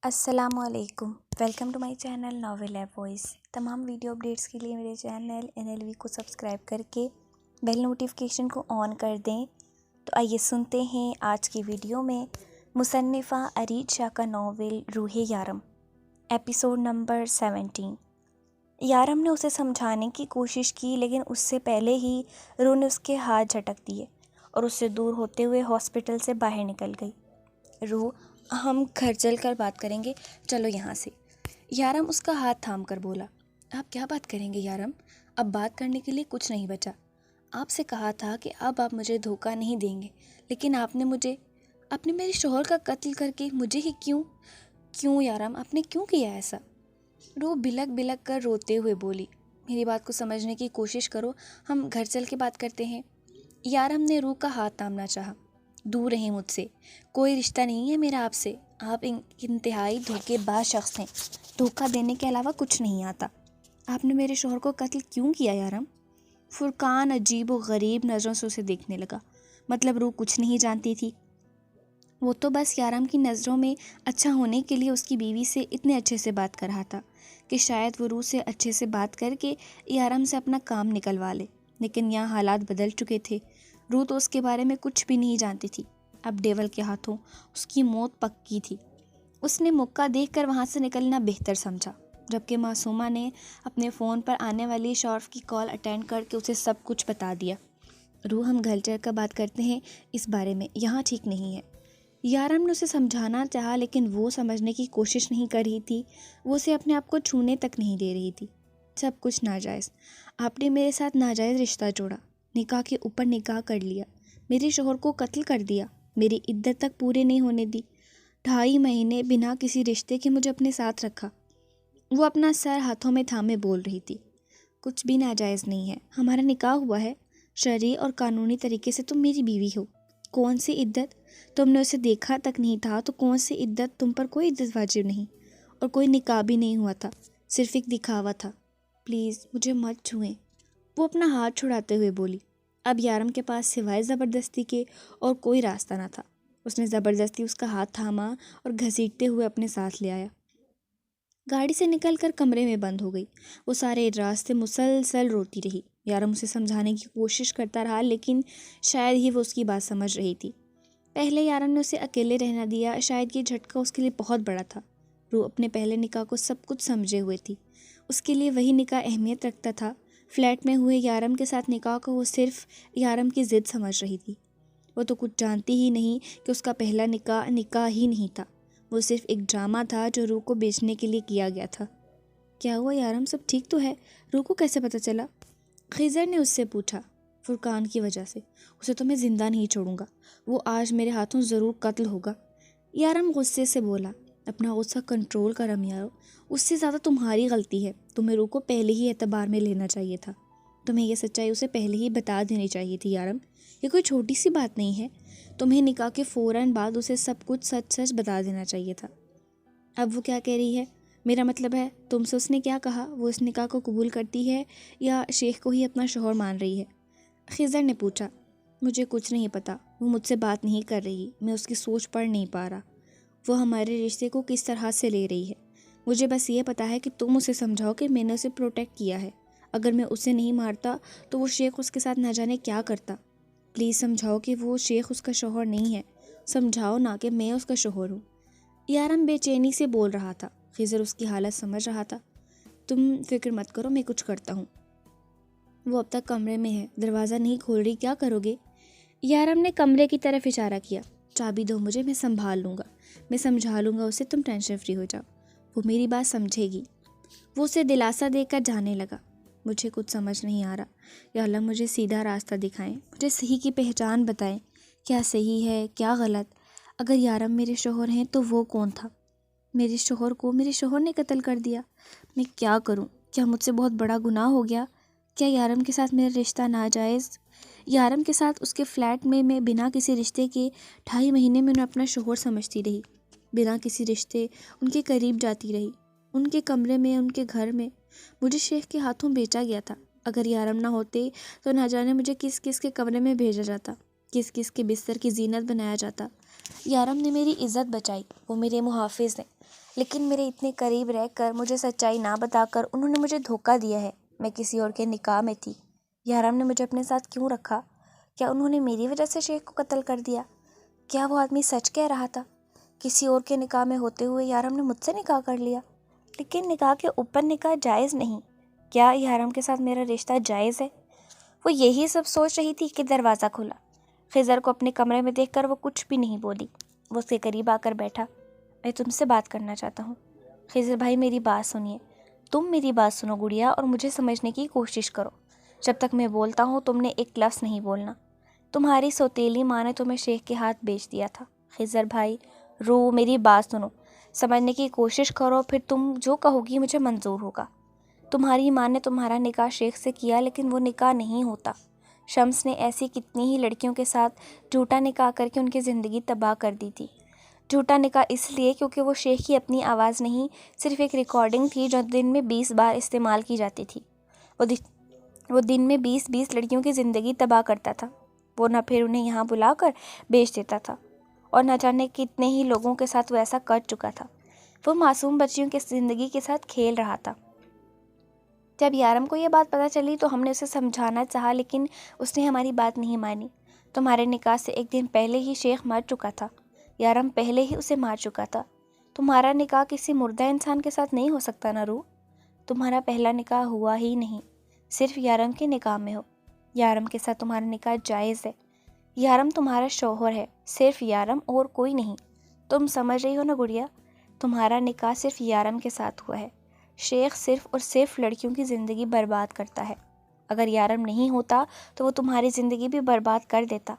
السلام علیکم، welcome to my channel novel app voice. تمام ویڈیو اپڈیٹس کے لیے میرے چینل NLV کو سبسکرائب کر کے بیل نوٹیفیکیشن کو آن کر دیں۔ تو آئیے سنتے ہیں آج کی ویڈیو میں مصنفہ ارید شاہ کا ناول روح یارم، ایپیسوڈ نمبر 17۔ یارم نے اسے سمجھانے کی کوشش کی، لیکن اس سے پہلے ہی روح نے اس کے ہاتھ جھٹک دیے اور اس سے دور ہوتے ہوئے ہاسپٹل سے باہر نکل گئی۔ روح، ہم گھر چل کر بات کریں گے، چلو یہاں سے، یارم اس کا ہاتھ تھام کر بولا۔ آپ کیا بات کریں گے یارم؟ اب بات کرنے کے لیے کچھ نہیں بچا۔ آپ سے کہا تھا کہ اب آپ مجھے دھوکہ نہیں دیں گے، لیکن آپ نے میرے شوہر کا قتل کر کے مجھے ہی کیوں یارم، آپ نے کیوں کیا ایسا؟ روح بلک بلک کر روتے ہوئے بولی۔ میری بات کو سمجھنے کی کوشش کرو، ہم گھر چل کے بات کرتے ہیں۔ یارم نے روح کا ہاتھ تھامنا چاہا۔ دور رہیں مجھ سے، کوئی رشتہ نہیں ہے میرا آپ سے، آپ انتہائی دھوکے باز شخص ہیں، دھوکہ دینے کے علاوہ کچھ نہیں آتا۔ آپ نے میرے شوہر کو قتل کیوں کیا یارم؟ فرقان عجیب و غریب نظروں سے اسے دیکھنے لگا۔ مطلب روح کچھ نہیں جانتی تھی؟ وہ تو بس یارم کی نظروں میں اچھا ہونے کے لیے اس کی بیوی سے اتنے اچھے سے بات کر رہا تھا کہ شاید وہ روح سے اچھے سے بات کر کے یارم سے اپنا کام نکلوا لے، لیکن یہاں حالات بدل چکے تھے۔ روح تو اس کے بارے میں کچھ بھی نہیں جانتی تھی۔ اب ڈیول کے ہاتھوں اس کی موت پکی تھی۔ اس نے موقع دیکھ کر وہاں سے نکلنا بہتر سمجھا، جبکہ معصومہ نے اپنے فون پر آنے والی شارف کی کال اٹینڈ کر کے اسے سب کچھ بتا دیا۔ روح، ہم گھر چل کر بات کرتے ہیں اس بارے میں، یہاں ٹھیک نہیں ہے۔ یارم نے اسے سمجھانا چاہا، لیکن وہ سمجھنے کی کوشش نہیں کر رہی تھی، وہ اسے اپنے آپ کو چھونے تک نہیں دے رہی تھی۔ سب کچھ ناجائز، آپ نے میرے ساتھ ناجائز رشتہ جوڑا، نکاح کے اوپر نکاح کر لیا، میرے شوہر کو قتل کر دیا، میری عدت تک پورے نہیں ہونے دی، 2.5 مہینے بنا کسی رشتے کے مجھے اپنے ساتھ رکھا۔ وہ اپنا سر ہاتھوں میں تھامے بول رہی تھی۔ کچھ بھی ناجائز نہیں ہے، ہمارا نکاح ہوا ہے، شرعی اور قانونی طریقے سے تم میری بیوی ہو۔ کون سی عدت؟ تم نے اسے دیکھا تک نہیں تھا تو کون سی عدت؟ تم پر کوئی عدت واجب نہیں اور کوئی نکاح بھی نہیں ہوا تھا، صرف ایک دکھاوا تھا۔ پلیز مجھے مت چھوئیں، وہ اپنا ہاتھ چھڑاتے ہوئے بولی۔ اب یارم کے پاس سوائے زبردستی کے اور کوئی راستہ نہ تھا۔ اس نے زبردستی اس کا ہاتھ تھاما اور گھسیٹتے ہوئے اپنے ساتھ لے آیا۔ گاڑی سے نکل کر کمرے میں بند ہو گئی۔ وہ سارے راستے مسلسل روتی رہی۔ یارم اسے سمجھانے کی کوشش کرتا رہا، لیکن شاید ہی وہ اس کی بات سمجھ رہی تھی۔ پہلے یارم نے اسے اکیلے رہنا دیا، شاید یہ جھٹکا اس کے لیے بہت بڑا تھا۔ روح اپنے پہلے نکاح کو سب کچھ سمجھے ہوئے تھی، اس کے لیے وہی نکاح اہمیت رکھتا تھا۔ فلیٹ میں ہوئے یارم کے ساتھ نکاح کو وہ صرف یارم کی ضد سمجھ رہی تھی۔ وہ تو کچھ جانتی ہی نہیں کہ اس کا پہلا نکاح ہی نہیں تھا، وہ صرف ایک ڈرامہ تھا جو روح کو بیچنے کے لیے کیا گیا تھا۔ کیا ہوا یارم، سب ٹھیک تو ہے؟ روح کو کیسے پتہ چلا؟ خضر نے اس سے پوچھا۔ فرقان کی وجہ سے، اسے تو میں زندہ نہیں چھوڑوں گا، وہ آج میرے ہاتھوں ضرور قتل ہوگا۔ یارم غصے سے بولا۔ اپنا غصہ کنٹرول کر امیارو، اس سے زیادہ تمہاری غلطی ہے، تمہیں روح کو پہلے ہی اعتبار میں لینا چاہیے تھا، تمہیں یہ سچائی اسے پہلے ہی بتا دینی چاہیے تھی یارم، یہ کوئی چھوٹی سی بات نہیں ہے، تمہیں نکاح کے فوراً بعد اسے سب کچھ سچ بتا دینا چاہیے تھا۔ اب وہ کیا کہہ رہی ہے؟ میرا مطلب ہے تم سے اس نے کیا کہا؟ وہ اس نکاح کو قبول کرتی ہے یا شیخ کو ہی اپنا شوہر مان رہی ہے؟ خضر نے پوچھا۔ مجھے کچھ نہیں پتا، وہ مجھ سے بات نہیں کر رہی، میں اس کی سوچ پڑھ نہیں پا رہا، وہ ہمارے رشتے کو کس طرح سے لے رہی ہے۔ مجھے بس یہ پتا ہے کہ تم اسے سمجھاؤ کہ میں نے اسے پروٹیکٹ کیا ہے، اگر میں اسے نہیں مارتا تو وہ شیخ اس کے ساتھ نہ جانے کیا کرتا۔ پلیز سمجھاؤ کہ وہ شیخ اس کا شوہر نہیں ہے، سمجھاؤ نا کہ میں اس کا شوہر ہوں۔ یارم بے چینی سے بول رہا تھا۔ خضر اس کی حالت سمجھ رہا تھا۔ تم فکر مت کرو، میں کچھ کرتا ہوں۔ وہ اب تک کمرے میں ہے، دروازہ نہیں کھول رہی، کیا کرو گے؟ یارم نے کمرے کی طرف اشارہ کیا۔ چابی دو مجھے، میں سنبھال لوں گا، میں سمجھا لوں گا اسے، تم ٹینشن فری ہو جاؤ، وہ میری بات سمجھے گی۔ وہ اسے دلاسا دے کر جانے لگا۔ مجھے کچھ سمجھ نہیں آ رہا، یا اللہ مجھے سیدھا راستہ دکھائیں، مجھے صحیح کی پہچان بتائیں، کیا صحیح ہے کیا غلط۔ اگر یارم میرے شوہر ہیں تو وہ کون تھا؟ میرے شوہر کو میرے شوہر نے قتل کر دیا، میں کیا کروں؟ کیا مجھ سے بہت بڑا گناہ ہو گیا؟ کیا یارم کے ساتھ میرا رشتہ ناجائز؟ یارم کے ساتھ اس کے فلیٹ میں بنا کسی رشتے کے 2.5 مہینے میں انہیں اپنا شوہر سمجھتی رہی، بنا کسی رشتے ان کے قریب جاتی رہی، ان کے کمرے میں، ان کے گھر میں۔ مجھے شیخ کے ہاتھوں بیچا گیا تھا، اگر یارم نہ ہوتے تو نہ جانے مجھے کس کس کے کمرے میں بھیجا جاتا۔ کس کس کے بستر کی زینت بنایا جاتا۔ یارم نے میری عزت بچائی، وہ میرے محافظ ہیں، لیکن میرے اتنے قریب رہ کر مجھے سچائی نہ بتا کر انہوں نے مجھے دھوکہ دیا ہے۔ میں کسی اور کے نکاح میں تھی۔ یارم نے مجھے اپنے ساتھ کیوں رکھا؟ کیا انہوں نے میری وجہ سے شیخ کو قتل کر دیا؟ کیا وہ آدمی سچ کہہ رہا تھا؟ کسی اور کے نکاح میں ہوتے ہوئے یارم نے مجھ سے نکاح کر لیا، لیکن نکاح کے اوپر نکاح جائز نہیں۔ کیا یارم کے ساتھ میرا رشتہ جائز ہے؟ وہ یہی سب سوچ رہی تھی کہ دروازہ کھلا۔ خضر کو اپنے کمرے میں دیکھ کر وہ کچھ بھی نہیں بولی۔ وہ اس کے قریب آ کر بیٹھا۔ میں تم سے بات کرنا چاہتا ہوں۔ خضر بھائی میری بات سنیے۔ تم میری بات سنو گڑیا اور مجھے سمجھنے کی کوشش کرو۔ جب تک میں بولتا ہوں تم نے ایک لفظ نہیں بولنا۔ تمہاری سوتیلی ماں نے تمہیں شیخ کے ہاتھ بیچ دیا تھا۔ خضر بھائی رو، میری بات سنو، سمجھنے کی کوشش کرو، پھر تم جو کہو گی مجھے منظور ہوگا۔ تمہاری ماں نے تمہارا نکاح شیخ سے کیا، لیکن وہ نکاح نہیں ہوتا۔ شمس نے ایسی کتنی ہی لڑکیوں کے ساتھ جھوٹا نکاح کر کے ان کی زندگی تباہ کر دی تھی۔ جھوٹا نکاح اس لیے کیونکہ وہ شیخ کی اپنی آواز نہیں، صرف ایک ریکارڈنگ تھی جو دن میں 20 بار استعمال کی جاتی تھی۔ وہ دن میں 20 لڑکیوں کی زندگی تباہ کرتا تھا۔ وہ نہ پھر انہیں یہاں بلا کر بیچ دیتا تھا، اور نہ جانے کتنے ہی لوگوں کے ساتھ وہ ایسا کر چکا تھا۔ وہ معصوم بچیوں کی زندگی کے ساتھ کھیل رہا تھا۔ جب یارم کو یہ بات پتہ چلی تو ہم نے اسے سمجھانا چاہا، لیکن اس نے ہماری بات نہیں مانی۔ تمہارے نکاح سے ایک دن پہلے ہی شیخ مر چکا تھا۔ یارم پہلے ہی اسے مار چکا تھا۔ تمہارا نکاح کسی مردہ انسان کے ساتھ نہیں ہو سکتا نا روح۔ تمہارا پہلا نکاح ہوا ہی نہیں، صرف یارم کے نکاح میں ہو۔ یارم کے ساتھ تمہارا نکاح جائز ہے۔ یارم تمہارا شوہر ہے، صرف یارم اور کوئی نہیں۔ تم سمجھ رہی ہو نا گڑیا؟ تمہارا نکاح صرف یارم کے ساتھ ہوا ہے۔ شیخ صرف اور صرف لڑکیوں کی زندگی برباد کرتا ہے۔ اگر یارم نہیں ہوتا تو وہ تمہاری زندگی بھی برباد کر دیتا۔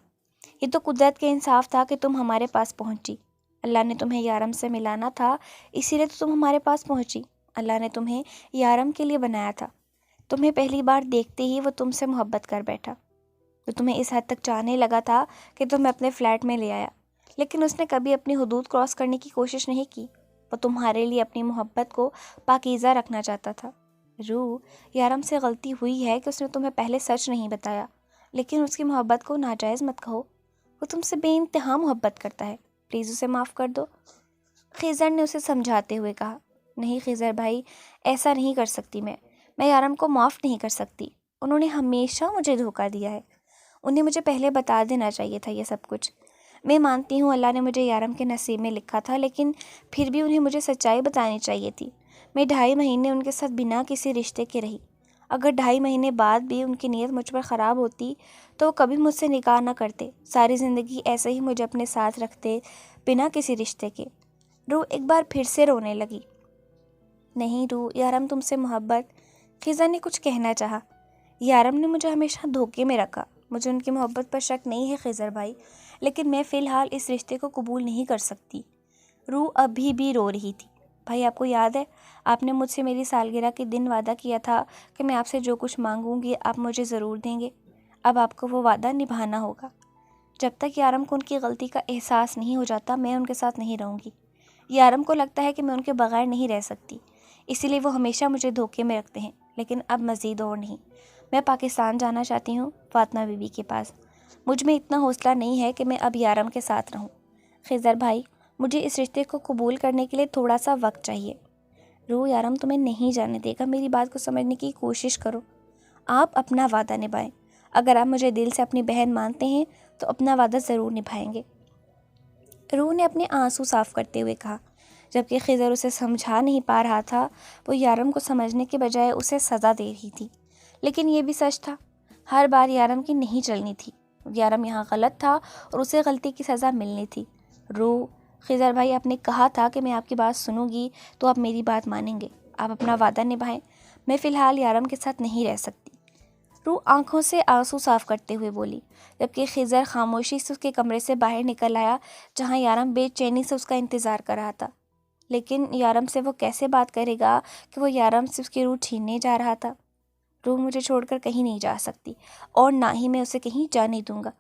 یہ تو قدرت کے انصاف تھا کہ تم ہمارے پاس پہنچی۔ اللہ نے تمہیں یارم سے ملانا تھا، اسی لیے تو تم ہمارے پاس پہنچی۔ اللہ نے تمہیں یارم کے لیے بنایا تھا۔ تمہیں پہلی بار دیکھتے ہی وہ تم سے محبت کر بیٹھا۔ وہ تمہیں اس حد تک چاہنے لگا تھا کہ تمہیں اپنے فلیٹ میں لے آیا، لیکن اس نے کبھی اپنی حدود کراس کرنے کی کوشش نہیں کی۔ وہ تمہارے لیے اپنی محبت کو پاکیزہ رکھنا چاہتا تھا۔ روح، یارم سے غلطی ہوئی ہے کہ اس نے تمہیں پہلے سچ نہیں بتایا، لیکن اس کی محبت کو ناجائز مت کہو۔ وہ تم سے بے انتہا محبت کرتا ہے، پلیز اسے معاف کر دو۔ خضر نے اسے سمجھاتے ہوئے کہا۔ نہیں خضر بھائی، ایسا نہیں کر سکتی میں یارم کو معاف نہیں کر سکتی۔ انہوں نے ہمیشہ مجھے دھوکہ دیا ہے۔ انہیں مجھے پہلے بتا دینا چاہیے تھا یہ سب کچھ۔ میں مانتی ہوں اللہ نے مجھے یارم کے نصیب میں لکھا تھا، لیکن پھر بھی انہیں مجھے سچائی بتانی چاہیے تھی۔ میں 2.5 مہینے ان کے ساتھ بنا کسی رشتے کے رہی۔ اگر 2.5 مہینے بعد بھی ان کی نیت مجھ پر خراب ہوتی تو وہ کبھی مجھ سے نکاح نہ کرتے، ساری زندگی ایسے ہی مجھے اپنے ساتھ رکھتے بنا کسی رشتے کے۔ روح ایک بار پھر سے رونے لگی۔ نہیں روح، یارم تم سے محبت۔ خضر نے کچھ کہنا چاہا۔ یارم نے مجھے ہمیشہ دھوکے میں رکھا۔ مجھے ان کی محبت پر شک نہیں ہے خضر بھائی، لیکن میں فی الحال اس رشتے کو قبول نہیں کر سکتی۔ روح ابھی بھی رو رہی تھی۔ بھائی آپ کو یاد ہے، آپ نے مجھ سے میری سالگرہ کے دن وعدہ کیا تھا کہ میں آپ سے جو کچھ مانگوں گی آپ مجھے ضرور دیں گے۔ اب آپ کو وہ وعدہ نبھانا ہوگا۔ جب تک یارم کو ان کی غلطی کا احساس نہیں ہو جاتا میں ان کے ساتھ نہیں رہوں گی۔ یارم کو لگتا ہے کہ میں ان کے بغیر نہیں رہ سکتی، اسی لیے وہ ہمیشہ مجھے دھوکے میں رکھتے ہیں، لیکن اب مزید اور نہیں۔ میں پاکستان جانا چاہتی ہوں، فاطمہ بی بی کے پاس۔ مجھ میں اتنا حوصلہ نہیں ہے کہ میں اب یارم کے ساتھ رہوں۔ خضر بھائی، مجھے اس رشتے کو قبول کرنے کے لیے تھوڑا سا وقت چاہیے۔ روح، یارم تمہیں نہیں جانے دے گا، میری بات کو سمجھنے کی کوشش کرو۔ آپ اپنا وعدہ نبھائیں۔ اگر آپ مجھے دل سے اپنی بہن مانتے ہیں تو اپنا وعدہ ضرور نبھائیں گے۔ روح نے اپنے آنسو صاف کرتے ہوئے کہا، جبکہ خضر اسے سمجھا نہیں پا رہا تھا۔ وہ یارم کو سمجھنے کے بجائے اسے سزا دے رہی تھی، لیکن یہ بھی سچ تھا، ہر بار یارم کی نہیں چلنی تھی۔ یارم یہاں غلط تھا اور اسے غلطی کی سزا ملنی تھی۔ روح، خضر بھائی آپ نے کہا تھا کہ میں آپ کی بات سنوں گی تو آپ میری بات مانیں گے۔ آپ اپنا وعدہ نبھائیں۔ میں فی الحال یارم کے ساتھ نہیں رہ سکتی۔ روح آنکھوں سے آنسو صاف کرتے ہوئے بولی، جبکہ خضر خاموشی سے اس کے کمرے سے باہر نکل آیا جہاں یارم بے چینی سے اس کا انتظار کر رہا تھا۔ لیکن یارم سے وہ کیسے بات کرے گا کہ وہ یارم سے اس کی روح چھیننے جا رہا تھا؟ روح مجھے چھوڑ کر کہیں نہیں جا سکتی، اور نہ ہی میں اسے کہیں جانے دوں گا۔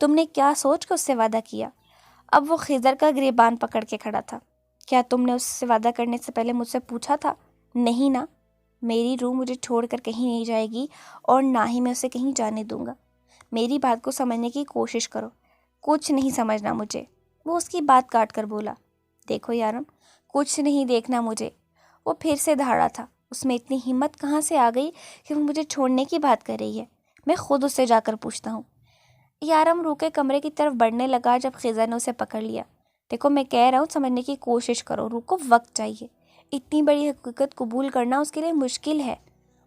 تم نے کیا سوچ کر اس سے وعدہ کیا؟ اب وہ خضر کا گریبان پکڑ کے کھڑا تھا۔ کیا تم نے اس سے وعدہ کرنے سے پہلے مجھ سے پوچھا تھا؟ نہیں نا۔ میری روح مجھے چھوڑ کر کہیں نہیں جائے گی، اور نہ ہی میں اسے کہیں جانے دوں گا۔ میری بات کو سمجھنے کی کوشش کرو، کچھ نہیں سمجھنا مجھے۔ وہ اس کی بات کاٹ کر بولا، دیکھو یارم، کچھ نہیں دیکھنا مجھے۔ وہ پھر سے دھاڑا تھا، اس میں اتنی ہمت کہاں سے آ گئی کہ وہ مجھے چھوڑنے کی بات کر رہی ہے؟ میں خود اس سے جا کر پوچھتا ہوں۔ یارم رو کے کمرے کی طرف بڑھنے لگا جب خضر نے اسے پکڑ لیا۔ دیکھو میں کہہ رہا ہوں سمجھنے کی کوشش کرو، رو کو وقت چاہیے۔ اتنی بڑی حقیقت قبول کرنا اس کے لیے مشکل ہے۔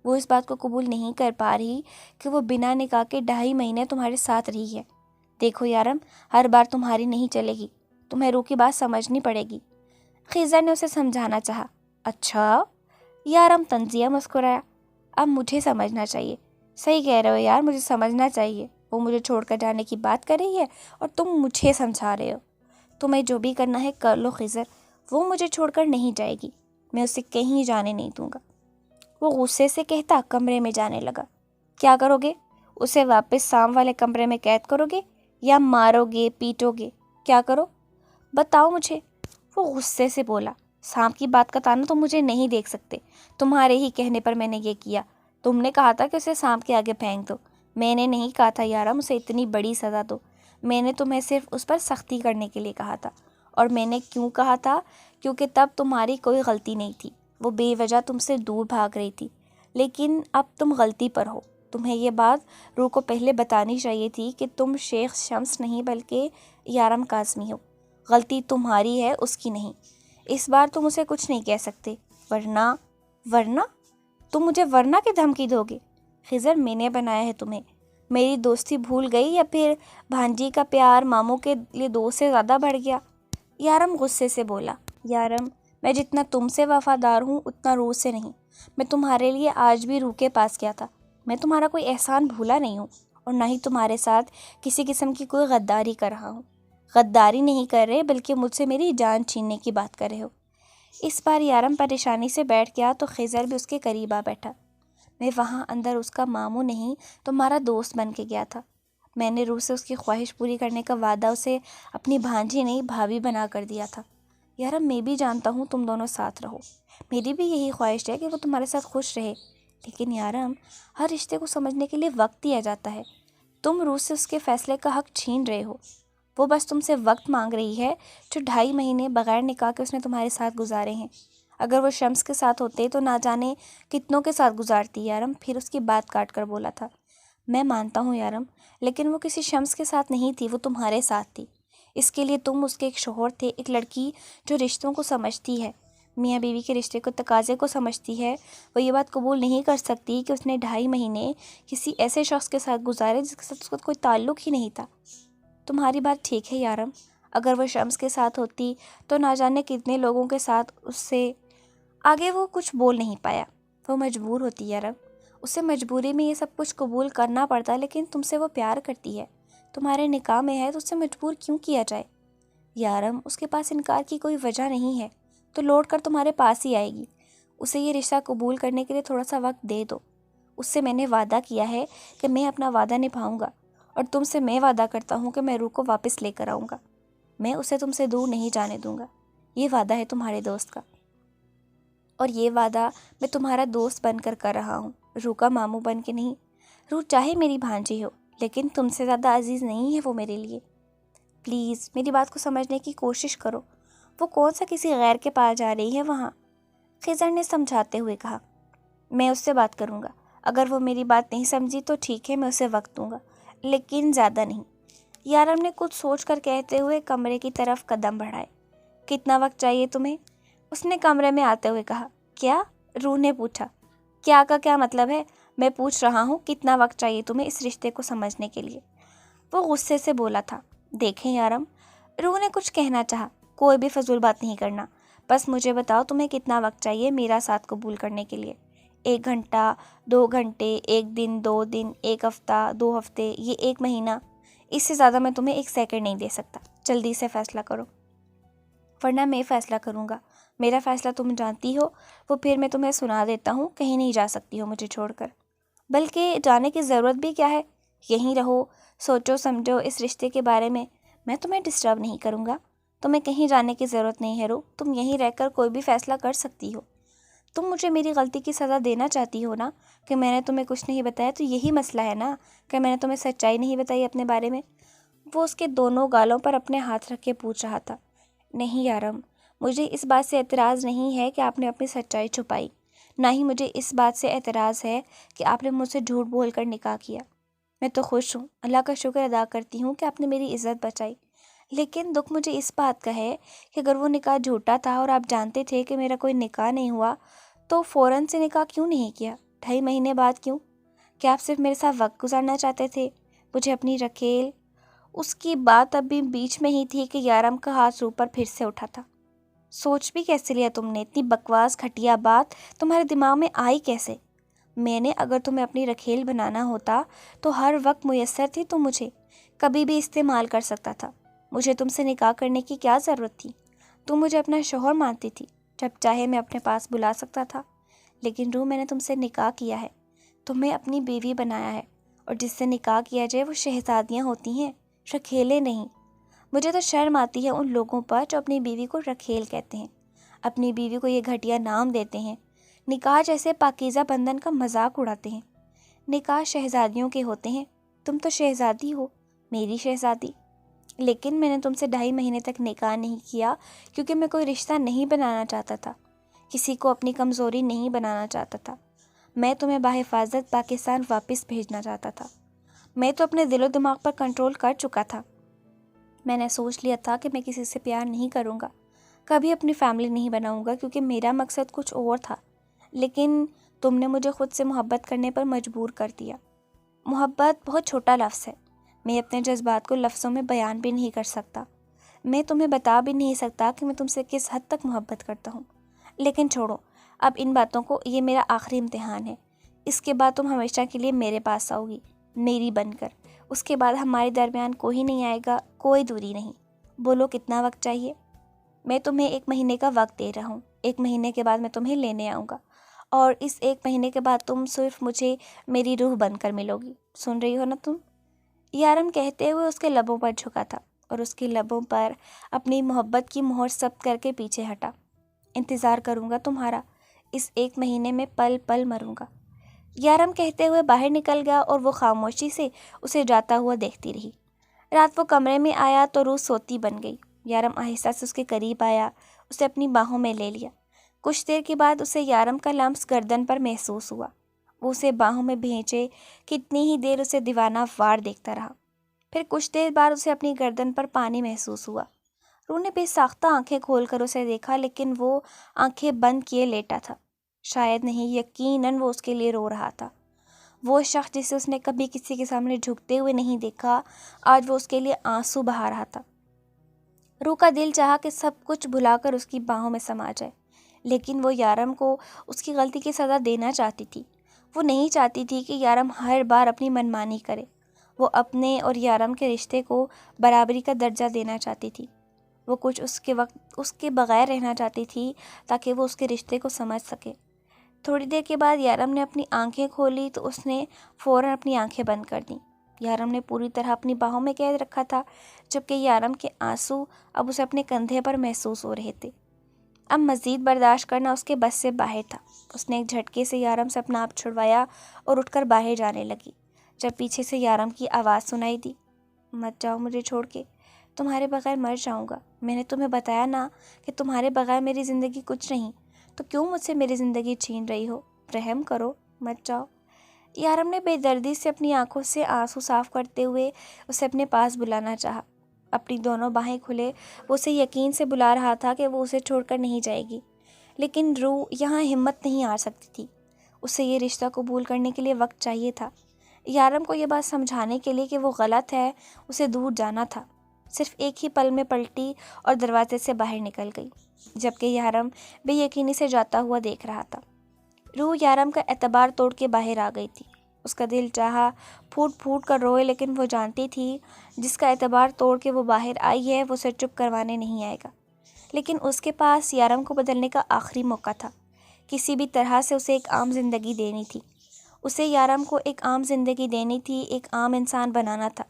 وہ اس بات کو قبول نہیں کر پا رہی کہ وہ بنا نکاح کے 2.5 مہینے تمہارے ساتھ رہی ہے۔ دیکھو یارم، ہر بار تمہاری نہیں چلے گی، تمہیں رو کی بات سمجھنی پڑے گی۔ خضر نے اسے سمجھانا چاہا۔ اچھا؟ یارم تنزیہ مسکرایا۔ اب مجھے سمجھنا چاہیے۔ صحیح کہہ رہے ہو یار، مجھے سمجھنا چاہیے۔ وہ مجھے چھوڑ کر جانے کی بات کر رہی ہے اور تم مجھے سمجھا رہے ہو۔ تمہیں جو بھی کرنا ہے کر لو خضر، وہ مجھے چھوڑ کر نہیں جائے گی، میں اسے کہیں جانے نہیں دوں گا۔ وہ غصے سے کہتا کمرے میں جانے لگا۔ کیا کرو گے؟ اسے واپس سام والے کمرے میں قید کرو گے یا مارو گے، پیٹو گے؟ کیا کرو بتاؤ مجھے؟ وہ غصے سے بولا، سام کی بات کا تانا تم مجھے نہیں دیکھ سکتے، تمہارے ہی کہنے پر میں نے یہ کیا۔ تم نے کہا تھا کہ اسے سام کے آگے پھینک دو، میں نے نہیں کہا تھا یارم اسے اتنی بڑی سزا دو۔ میں نے تمہیں صرف اس پر سختی کرنے کے لیے کہا تھا۔ اور میں نے کیوں کہا تھا؟ کیونکہ تب تمہاری کوئی غلطی نہیں تھی، وہ بے وجہ تم سے دور بھاگ رہی تھی، لیکن اب تم غلطی پر ہو۔ تمہیں یہ بات روح کو پہلے بتانی چاہیے تھی کہ تم شیخ شمس نہیں بلکہ یارم کاظمی ہو۔ غلطی تمہاری ہے، اس کی نہیں۔ اس بار تم اسے کچھ نہیں کہہ سکتے، ورنہ تم مجھے ورنہ کی دھمکی دو گے؟ خضر، میں نے بنایا ہے تمہیں، میری دوستی بھول گئی یا پھر بھانجی کا پیار ماموں کے لیے دوست سے زیادہ بڑھ گیا؟ یارم غصے سے بولا۔ یارم، میں جتنا تم سے وفادار ہوں اتنا روح سے نہیں۔ میں تمہارے لیے آج بھی روح کے پاس گیا تھا، میں تمہارا کوئی احسان بھولا نہیں ہوں، اور نہ ہی تمہارے ساتھ کسی قسم کی کوئی غداری کر رہا ہوں۔ غداری نہیں کر رہے بلکہ مجھ سے میری جان چھیننے کی بات کر رہے ہو۔ اس بار یارم پریشانی سے بیٹھ گیا تو خضر بھی اس کے قریب آ بیٹھا۔ میں وہاں اندر اس کا ماموں نہیں تمہارا دوست بن کے گیا تھا۔ میں نے روح سے اس کی خواہش پوری کرنے کا وعدہ اسے اپنی بھانجی نہیں بھابھی بنا کر دیا تھا۔ یارم، میں بھی جانتا ہوں تم دونوں ساتھ رہو، میری بھی یہی خواہش ہے کہ وہ تمہارے ساتھ خوش رہے، لیکن یارم ہر رشتے کو سمجھنے کے لیے وقت دیا جاتا ہے۔ تم روح سے اس کے فیصلے کا حق چھین رہے ہو، وہ بس تم سے وقت مانگ رہی ہے جو 2.5 مہینے بغیر نکاح کے اس نے تمہارے ساتھ گزارے ہیں۔ اگر وہ شمس کے ساتھ ہوتے تو نہ جانے کتنوں کے ساتھ گزارتی۔ یارم پھر اس کی بات کاٹ کر بولا تھا، میں مانتا ہوں یارم، لیکن وہ کسی شمس کے ساتھ نہیں تھی، وہ تمہارے ساتھ تھی۔ اس کے لیے تم اس کے ایک شوہر تھے، ایک لڑکی جو رشتوں کو سمجھتی ہے، میاں بیوی کے رشتے کو تقاضے کو سمجھتی ہے۔ وہ یہ بات قبول نہیں کر سکتی کہ اس نے 2.5 مہینے کسی ایسے شخص کے ساتھ گزارے جس کے ساتھ اس کا کوئی تعلق ہی نہیں تھا۔ تمہاری بات ٹھیک ہے یارم، اگر وہ شمس کے ساتھ ہوتی تو نہ جانے کتنے لوگوں کے ساتھ اس سے آگے وہ کچھ بول نہیں پایا۔ وہ مجبور ہوتی یارم، اسے مجبوری میں یہ سب کچھ قبول کرنا پڑتا، لیکن تم سے وہ پیار کرتی ہے، تمہارے نکاح میں ہے تو اسے مجبور کیوں کیا جائے؟ یارم اس کے پاس انکار کی کوئی وجہ نہیں ہے تو لوٹ کر تمہارے پاس ہی آئے گی۔ اسے یہ رشتہ قبول کرنے کے لیے تھوڑا سا وقت دے دو۔ اس سے میں نے وعدہ کیا ہے کہ میں اپنا وعدہ نبھاؤں گا، اور تم سے میں وعدہ کرتا ہوں کہ میں روح کو واپس لے کر آؤں گا، میں اسے تم سے دور نہیں جانے دوں گا۔ یہ وعدہ ہے تمہارے دوست کا، اور یہ وعدہ میں تمہارا دوست بن کر رہا ہوں، روح کا ماموں بن کے نہیں۔ روح چاہے میری بھانجی ہو، لیکن تم سے زیادہ عزیز نہیں ہے وہ میرے لیے۔ پلیز میری بات کو سمجھنے کی کوشش کرو، وہ کون سا کسی غیر کے پاس جا رہی ہے وہاں؟ خضر نے سمجھاتے ہوئے کہا، میں اس سے بات کروں گا، اگر وہ میری بات نہیں سمجھی تو ٹھیک ہے، میں اسے وقت دوں گا، لیکن زیادہ نہیں۔ یارم نے کچھ سوچ کر کہتے ہوئے کمرے کی طرف قدم بڑھائے۔ کتنا وقت چاہیے تمہیں؟ اس نے کمرے میں آتے ہوئے کہا۔ کیا؟ روح نے پوچھا۔ کیا کا کیا مطلب ہے؟ میں پوچھ رہا ہوں کتنا وقت چاہیے تمہیں اس رشتے کو سمجھنے کے لیے؟ وہ غصے سے بولا تھا۔ دیکھیں یارم، روح نے کچھ کہنا چاہا، کوئی بھی فضول بات نہیں کرنا، بس مجھے بتاؤ تمہیں کتنا وقت چاہیے میرا ساتھ قبول کرنے کے لیے؟ 1 گھنٹہ، 2 گھنٹے، 1 دن، 2 دن، 1 ہفتہ، 2 ہفتے، یہ 1 مہینہ؟ اس سے زیادہ میں تمہیں 1 سیکنڈ نہیں دے سکتا، جلدی سے فیصلہ کرو، ورنہ میں فیصلہ کروں گا۔ میرا فیصلہ تم جانتی ہو، وہ پھر میں تمہیں سنا دیتا ہوں، کہیں نہیں جا سکتی ہو مجھے چھوڑ کر، بلکہ جانے کی ضرورت بھی کیا ہے، یہیں رہو، سوچو سمجھو اس رشتے کے بارے میں تمہیں ڈسٹرب نہیں کروں گا، تمہیں کہیں جانے کی ضرورت نہیں ہے روح، تم یہیں رہ کر کوئی بھی فیصلہ کر سکتی ہو۔ تم مجھے میری غلطی کی سزا دینا چاہتی ہو نا، کہ میں نے تمہیں کچھ نہیں بتایا، تو یہی مسئلہ ہے نا کہ میں نے تمہیں سچائی نہیں بتائی اپنے بارے میں۔ وہ اس کے دونوں گالوں پر اپنے ہاتھ رکھ کے پوچھ رہا تھا۔ نہیں یارم، مجھے اس بات سے اعتراض نہیں ہے کہ آپ نے اپنی سچائی چھپائی، نہ ہی مجھے اس بات سے اعتراض ہے کہ آپ نے مجھ سے جھوٹ بول کر نکاح کیا۔ میں تو خوش ہوں، اللہ کا شکر ادا کرتی ہوں کہ آپ نے میری عزت بچائی، لیکن دکھ مجھے اس بات کا ہے کہ اگر وہ نکاح جھوٹا تھا اور آپ جانتے تھے کہ میرا کوئی نکاح نہیں ہوا، تو فوراً سے نکاح کیوں نہیں کیا؟ 2.5 مہینے بعد کیوں؟ کیا آپ صرف میرے ساتھ وقت گزارنا چاہتے تھے؟ مجھے اپنی رکھیل… اس کی بات اب بھی بیچ میں ہی تھی کہ یارم کا ہاتھ روح پر پھر سے اٹھا تھا۔ سوچ بھی کیسے لیا تم نے؟ اتنی بکواس گھٹیا بات تمہارے دماغ میں آئی کیسے؟ میں نے اگر تمہیں اپنی رکھیل بنانا ہوتا تو ہر وقت میسر تھی، تو مجھے کبھی بھی استعمال کر سکتا تھا۔ مجھے تم سے نکاح کرنے کی کیا ضرورت تھی؟ تم مجھے اپنا شوہر مانتی تھی، جب چاہے میں اپنے پاس بلا سکتا تھا۔ لیکن روح، میں نے تم سے نکاح کیا ہے، تمہیں اپنی بیوی بنایا ہے، اور جس سے نکاح کیا جائے وہ شہزادیاں ہوتی ہیں، رکھیلے نہیں۔ مجھے تو شرم آتی ہے ان لوگوں پر جو اپنی بیوی کو رکھیل کہتے ہیں، اپنی بیوی کو یہ گھٹیا نام دیتے ہیں، نکاح جیسے پاکیزہ بندھن کا مذاق اڑاتے ہیں۔ نکاح شہزادیوں کے ہوتے ہیں، تم تو شہزادی ہو، میری شہزادی۔ لیکن میں نے تم سے 2.5 مہینے تک نکاح نہیں کیا کیونکہ میں کوئی رشتہ نہیں بنانا چاہتا تھا، کسی کو اپنی کمزوری نہیں بنانا چاہتا تھا۔ میں تمہیں بحفاظت پاکستان واپس بھیجنا چاہتا تھا۔ میں تو اپنے دل و دماغ پر کنٹرول کر چکا تھا۔ میں نے سوچ لیا تھا کہ میں کسی سے پیار نہیں کروں گا، کبھی اپنی فیملی نہیں بناؤں گا، کیونکہ میرا مقصد کچھ اور تھا۔ لیکن تم نے مجھے خود سے محبت کرنے پر مجبور کر دیا۔ محبت بہت چھوٹا لفظ ہے، میں اپنے جذبات کو لفظوں میں بیان بھی نہیں کر سکتا۔ میں تمہیں بتا بھی نہیں سکتا کہ میں تم سے کس حد تک محبت کرتا ہوں۔ لیکن چھوڑو اب ان باتوں کو، یہ میرا آخری امتحان ہے۔ اس کے بعد تم ہمیشہ کے لیے میرے پاس آؤ گی، میری بن کر۔ اس کے بعد ہمارے درمیان کوئی نہیں آئے گا، کوئی دوری نہیں۔ بولو کتنا وقت چاہیے؟ میں تمہیں 1 مہینے کا وقت دے رہا ہوں۔ 1 مہینے کے بعد میں تمہیں لینے آؤں گا، اور اس 1 مہینے کے بعد تم صرف مجھے میری روح بن کر ملو گی۔ سن رہی ہو نا تم؟ یارم کہتے ہوئے اس کے لبوں پر جھکا تھا اور اس کے لبوں پر اپنی محبت کی مہر ثبت کر کے پیچھے ہٹا۔ انتظار کروں گا تمہارا، اس 1 مہینے میں پل پل مروں گا، یارم کہتے ہوئے باہر نکل گیا، اور وہ خاموشی سے اسے جاتا ہوا دیکھتی رہی۔ رات وہ کمرے میں آیا تو روح سوتی بن گئی۔ یارم آہستہ سے اس کے قریب آیا، اسے اپنی باہوں میں لے لیا۔ کچھ دیر کے بعد اسے یارم کا لمس گردن پر محسوس ہوا۔ وہ اسے باہوں میں بھینچے کتنی ہی دیر اسے دیوانہ وار دیکھتا رہا۔ پھر کچھ دیر بعد اسے اپنی گردن پر پانی محسوس ہوا۔ روح نے بے ساختہ آنکھیں کھول کر اسے دیکھا، لیکن وہ آنکھیں بند کیے لیٹا تھا۔ شاید نہیں، یقیناً وہ اس کے لیے رو رہا تھا۔ وہ شخص جسے اس نے کبھی کسی کے سامنے جھکتے ہوئے نہیں دیکھا، آج وہ اس کے لیے آنسو بہا رہا تھا۔ روح کا دل چاہا کہ سب کچھ بھلا کر اس کی باہوں میں سما جائے، لیکن وہ یارم کو اس کی غلطی کی سزا دینا چاہتی تھی۔ وہ نہیں چاہتی تھی کہ یارم ہر بار اپنی منمانی کرے۔ وہ اپنے اور یارم کے رشتے کو برابری کا درجہ دینا چاہتی تھی۔ وہ کچھ اس کے بغیر رہنا چاہتی تھی تاکہ وہ اس کے رشتے کو سمجھ سکے۔ تھوڑی دیر کے بعد یارم نے اپنی آنکھیں کھولی تو اس نے فوراً اپنی آنکھیں بند کر دیں۔ یارم نے پوری طرح اپنی باہوں میں قید رکھا تھا، جبکہ یارم کے آنسو اب اسے اپنے کندھے پر محسوس ہو رہے تھے۔ اب مزید برداشت کرنا اس کے بس سے باہر تھا۔ اس نے ایک جھٹکے سے یارم سے اپنا آپ چھڑوایا اور اٹھ کر باہر جانے لگی، جب پیچھے سے یارم کی آواز سنائی دی، مت جاؤ مجھے چھوڑ کے، تمہارے بغیر مر جاؤں گا۔ میں نے تمہیں بتایا نا کہ تمہارے بغیر میری زندگی کچھ نہیں، تو کیوں مجھ سے میری زندگی چھین رہی ہو؟ رحم کرو، مت جاؤ۔ یارم نے بے دردی سے اپنی آنکھوں سے آنسو صاف کرتے ہوئے اسے اپنے پاس بلانا چاہا۔ اپنی دونوں باہیں کھلے وہ اسے یقین سے بلا رہا تھا کہ وہ اسے چھوڑ کر نہیں جائے گی، لیکن روح یہاں ہمت نہیں آ سکتی تھی۔ اسے یہ رشتہ قبول کرنے کے لیے وقت چاہیے تھا۔ یارم کو یہ بات سمجھانے کے لیے کہ وہ غلط ہے، اسے دور جانا تھا۔ صرف ایک ہی پل میں پلٹی اور دروازے سے باہر نکل گئی، جبکہ یارم بے یقینی سے جاتا ہوا دیکھ رہا تھا۔ روح یارم کا اعتبار توڑ کے باہر آ گئی تھی۔ اس کا دل چاہا پھوٹ پھوٹ کر روئے، لیکن وہ جانتی تھی جس کا اعتبار توڑ کے وہ باہر آئی ہے وہ اسے چپ کروانے نہیں آئے گا۔ لیکن اس کے پاس یارم کو بدلنے کا آخری موقع تھا۔ کسی بھی طرح سے اسے ایک عام زندگی دینی تھی۔ اسے یارم کو ایک عام زندگی دینی تھی، ایک عام انسان بنانا تھا۔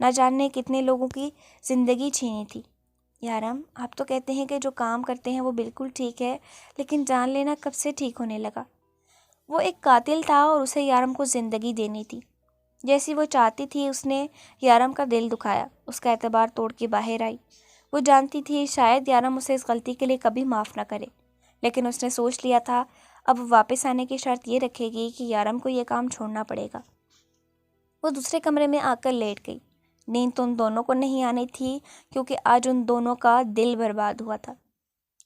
نہ جانے کتنے لوگوں کی زندگی چھینی تھی۔ یارم آپ تو کہتے ہیں کہ جو کام کرتے ہیں وہ بالکل ٹھیک ہے، لیکن جان لینا کب سے ٹھیک ہونے لگا؟ وہ ایک قاتل تھا اور اسے یارم کو زندگی دینی تھی جیسی وہ چاہتی تھی۔ اس نے یارم کا دل دکھایا، اس کا اعتبار توڑ کے باہر آئی۔ وہ جانتی تھی شاید یارم اسے اس غلطی کے لیے کبھی معاف نہ کرے، لیکن اس نے سوچ لیا تھا اب واپس آنے کی شرط یہ رکھے گی کہ یارم کو یہ کام چھوڑنا پڑے گا۔ وہ دوسرے کمرے میں آ کر لیٹ گئی۔ نیند تو ان دونوں کو نہیں آنی تھی کیونکہ آج ان دونوں کا دل برباد ہوا تھا۔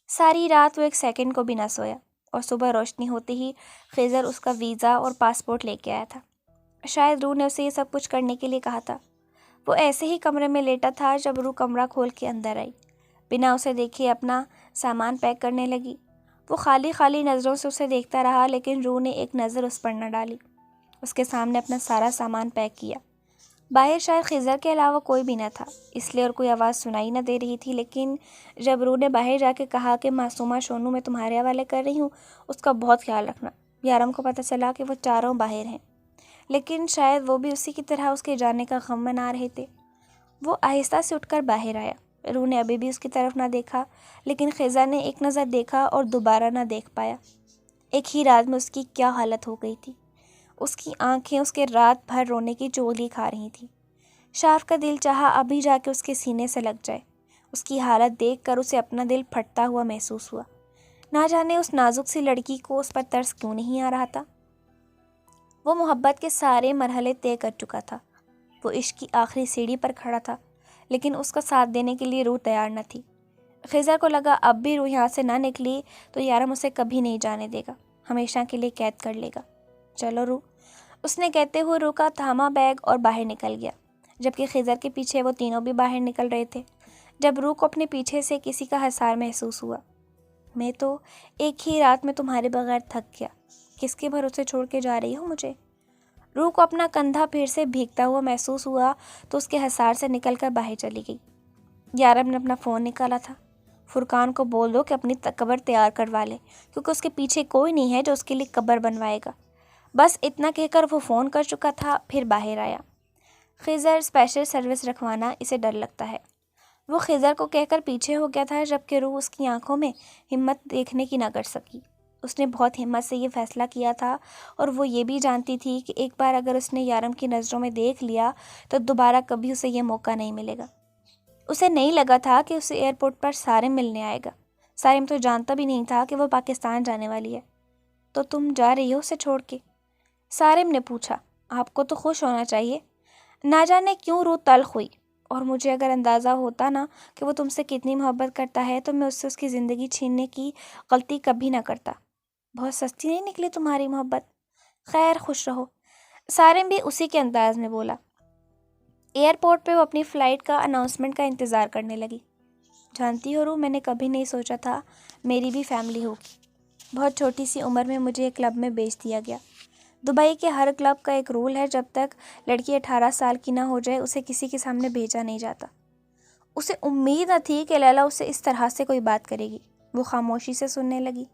ساری رات وہ ایک سیکنڈ کو بھی نہ سویا اور صبح روشنی ہوتے ہی خضر اس کا ویزا اور پاسپورٹ لے کے آیا تھا۔ شاید روح نے اسے یہ سب کچھ کرنے کے لیے کہا تھا۔ وہ ایسے ہی کمرے میں لیٹا تھا جب روح کمرہ کھول کے اندر آئی۔ بنا اسے دیکھے اپنا سامان پیک کرنے لگی۔ وہ خالی خالی نظروں سے اسے دیکھتا رہا، لیکن روح نے ایک نظر اس پر نہ ڈالی۔ اس کے سامنے اپنا سارا سامان پیک کیا۔ باہر شاید خضر کے علاوہ کوئی بھی نہ تھا، اس لیے اور کوئی آواز سنائی نہ دے رہی تھی، لیکن جب روح نے باہر جا کے کہا کہ معصومہ شونو میں تمہارے حوالے کر رہی ہوں، اس کا بہت خیال رکھنا۔ یارم کو پتہ چلا کہ وہ چاروں باہر ہیں، لیکن شاید وہ بھی اسی کی طرح اس کے جانے کا غم منا رہے تھے۔ وہ آہستہ سے اٹھ کر باہر آیا۔ روح نے ابھی بھی اس کی طرف نہ دیکھا، لیکن خضر نے ایک نظر دیکھا اور دوبارہ نہ دیکھ پایا۔ ایک ہی رات میں اس کی کیا حالت ہو گئی تھی۔ اس کی آنکھیں اس کے رات بھر رونے کی چغلی کھا رہی تھیں۔ شارف کا دل چاہا ابھی جا کے اس کے سینے سے لگ جائے۔ اس کی حالت دیکھ کر اسے اپنا دل پھٹتا ہوا محسوس ہوا۔ نہ جانے اس نازک سی لڑکی کو اس پر ترس کیوں نہیں آ رہا تھا۔ وہ محبت کے سارے مرحلے طے کر چکا تھا۔ وہ عشق کی آخری سیڑھی پر کھڑا تھا، لیکن اس کا ساتھ دینے کے لیے روح تیار نہ تھی۔ خضر کو لگا اب بھی روح یہاں سے نہ نکلی تو یارم اسے کبھی نہیں جانے دے گا، ہمیشہ کے لیے قید کر لے گا۔ چلو روح، اس نے کہتے ہوئے روح کا تھاما بیگ اور باہر نکل گیا، جبکہ خضر کے پیچھے وہ تینوں بھی باہر نکل رہے تھے۔ جب روح کو اپنے پیچھے سے کسی کا حصار محسوس ہوا، میں تو ایک ہی رات میں تمہارے بغیر تھک گیا، کس کے بھروسے چھوڑ کے جا رہی ہو مجھے؟ روح کو اپنا کندھا پھر سے بھیگتا ہوا محسوس ہوا تو اس کے حصار سے نکل کر باہر چلی گئی۔ یارم نے اپنا فون نکالا تھا۔ فرقان کو بول دو کہ اپنی قبر تیار کروا لے، کیونکہ اس کے پیچھے کوئی نہیں ہے جو اس کے لیے قبر بنوائے گا۔ بس اتنا کہہ کر وہ فون کر چکا تھا، پھر باہر آیا۔ خضر اسپیشل سروس رکھوانا اسے ڈر لگتا ہے۔ وہ خضر کو کہہ کر پیچھے ہو گیا تھا، جبکہ روح اس کی آنکھوں میں ہمت دیکھنے کی نہ کر سکی۔ اس نے بہت ہمت سے یہ فیصلہ کیا تھا، اور وہ یہ بھی جانتی تھی کہ ایک بار اگر اس نے یارم کی نظروں میں دیکھ لیا تو دوبارہ کبھی اسے یہ موقع نہیں ملے گا۔ اسے نہیں لگا تھا کہ اسے ایئرپورٹ پر سارم ملنے آئے گا۔ سارم تو جانتا بھی نہیں تھا کہ وہ پاکستان جانے والی ہے۔ تو تم جا رہی ہو اسے چھوڑ کے؟ سارم نے پوچھا۔ آپ کو تو خوش ہونا چاہیے۔ نہ جانے کیوں روح تلخ ہوئی، اور مجھے اگر اندازہ ہوتا نا کہ وہ تم سے کتنی محبت کرتا ہے تو میں اس سے اس کی زندگی چھیننے کی غلطی کبھی نہ کرتا۔ بہت سستی نہیں نکلی تمہاری محبت۔ خیر، خوش رہو، سارم بھی اسی کے انداز میں بولا۔ ایئرپورٹ پہ وہ اپنی فلائٹ کا اناؤنسمنٹ کا انتظار کرنے لگی۔ جانتی ہو روح، میں نے کبھی نہیں سوچا تھا میری بھی فیملی ہوگی۔ بہت چھوٹی سی عمر میں مجھے ایک کلب میں بیچ دیا گیا۔ دبئی کے ہر کلب کا ایک رول ہے، جب تک لڑکی 18 سال کی نہ ہو جائے اسے کسی کے سامنے بھیجا نہیں جاتا۔ اسے امید نہ تھی کہ لیلا اسے اس طرح سے کوئی بات کرے گی۔ وہ خاموشی سے سننے لگی۔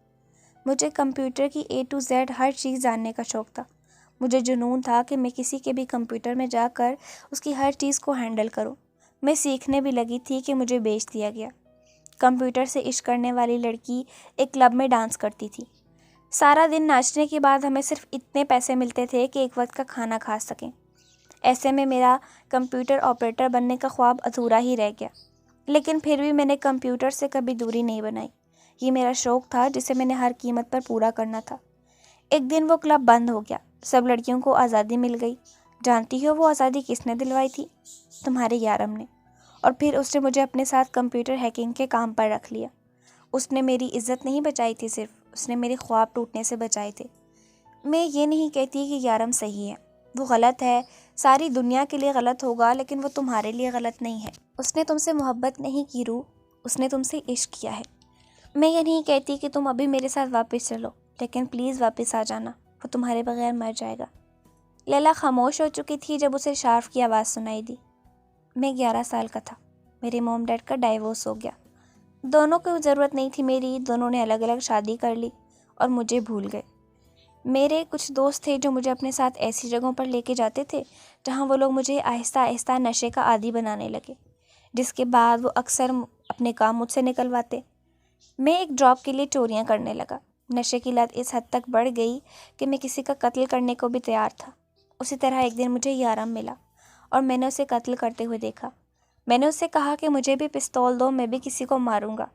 مجھے کمپیوٹر کی A to Z ہر چیز جاننے کا شوق تھا۔ مجھے جنون تھا کہ میں کسی کے بھی کمپیوٹر میں جا کر اس کی ہر چیز کو ہینڈل کروں۔ میں سیکھنے بھی لگی تھی کہ مجھے بیچ دیا گیا۔ کمپیوٹر سے عشق کرنے والی لڑکی ایک کلب میں ڈانس کرتی تھی۔ سارا دن ناچنے کے بعد ہمیں صرف اتنے پیسے ملتے تھے کہ ایک وقت کا کھانا کھا سکیں۔ ایسے میں میرا کمپیوٹر آپریٹر بننے کا خواب ادھورا ہی رہ گیا، لیکن پھر بھی میں نے کمپیوٹر سے کبھی دوری نہیں بنائی۔ یہ میرا شوق تھا جسے میں نے ہر قیمت پر پورا کرنا تھا۔ ایک دن وہ کلب بند ہو گیا، سب لڑکیوں کو آزادی مل گئی۔ جانتی ہو وہ آزادی کس نے دلوائی تھی؟ تمہارے یارم نے۔ اور پھر اس نے مجھے اپنے ساتھ کمپیوٹر ہیکنگ کے کام پر رکھ لیا۔ اس نے میری عزت نہیں بچائی تھی، صرف اس نے میرے خواب ٹوٹنے سے بچائے تھے۔ میں یہ نہیں کہتی کہ یارم صحیح ہے، وہ غلط ہے، ساری دنیا کے لیے غلط ہوگا، لیکن وہ تمہارے لیے غلط نہیں ہے۔ اس نے تم سے محبت نہیں کی روح، اس نے تم سے عشق کیا ہے۔ میں یہ نہیں کہتی کہ تم ابھی میرے ساتھ واپس چلو، لیکن پلیز واپس آ جانا، وہ تمہارے بغیر مر جائے گا۔ لیلا خاموش ہو چکی تھی جب اسے شارف کی آواز سنائی دی۔ میں 11 سال کا تھا، میرے موم ڈیڈ کا ڈائیورس ہو گیا۔ دونوں کو ضرورت نہیں تھی میری، دونوں نے الگ الگ شادی کر لی اور مجھے بھول گئے۔ میرے کچھ دوست تھے جو مجھے اپنے ساتھ ایسی جگہوں پر لے کے جاتے تھے جہاں وہ لوگ مجھے آہستہ آہستہ نشے کا عادی بنانے لگے، جس کے بعد وہ اکثر اپنے کام مجھ سے نکلواتے۔ میں ایک جاب کے لیے چوریاں کرنے لگا۔ نشے کی لت اس حد تک بڑھ گئی کہ میں کسی کا قتل کرنے کو بھی تیار تھا۔ اسی طرح ایک دن مجھے یارم ملا اور میں نے اسے قتل کرتے ہوئے دیکھا۔ میں نے اسے کہا کہ مجھے بھی پستول دو، میں بھی کسی کو ماروں گا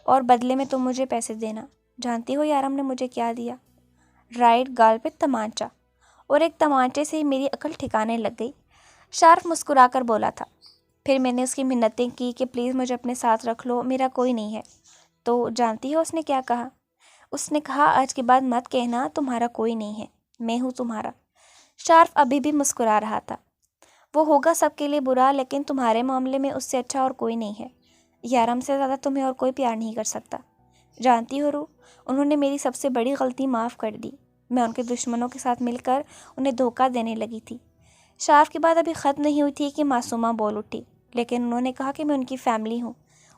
اور بدلے میں تم مجھے پیسے دینا۔ جانتی ہو یارم نے مجھے کیا دیا؟ رائٹ گال پہ تمانچہ، اور ایک تمانچے سے ہی میری عقل ٹھکانے لگ گئی۔ شارف مسکرا کر بولا تھا۔ پھر میں نے اس کی منتیں کی کہ پلیز مجھے اپنے ساتھ رکھ لو، میرا کوئی نہیں ہے۔ تو جانتی ہو اس نے کیا کہا؟ اس نے کہا آج کے بعد مت کہنا تمہارا کوئی نہیں ہے، میں ہوں تمہارا۔ شارف ابھی بھی مسکرا رہا تھا۔ وہ ہوگا سب کے لیے برا، لیکن تمہارے معاملے میں اس سے اچھا اور کوئی نہیں ہے۔ یارم سے زیادہ تمہیں اور کوئی پیار نہیں کر سکتا۔ جانتی ہو رو، انہوں نے میری سب سے بڑی غلطی معاف کر دی۔ میں ان کے دشمنوں کے ساتھ مل کر انہیں دھوکہ دینے لگی تھی۔ شارف کی بات ابھی ختم نہیں ہوئی تھی کہ معصومہ بول اٹھی، لیکن انہوں نے کہا کہ میں ان کی فیملی ہوں،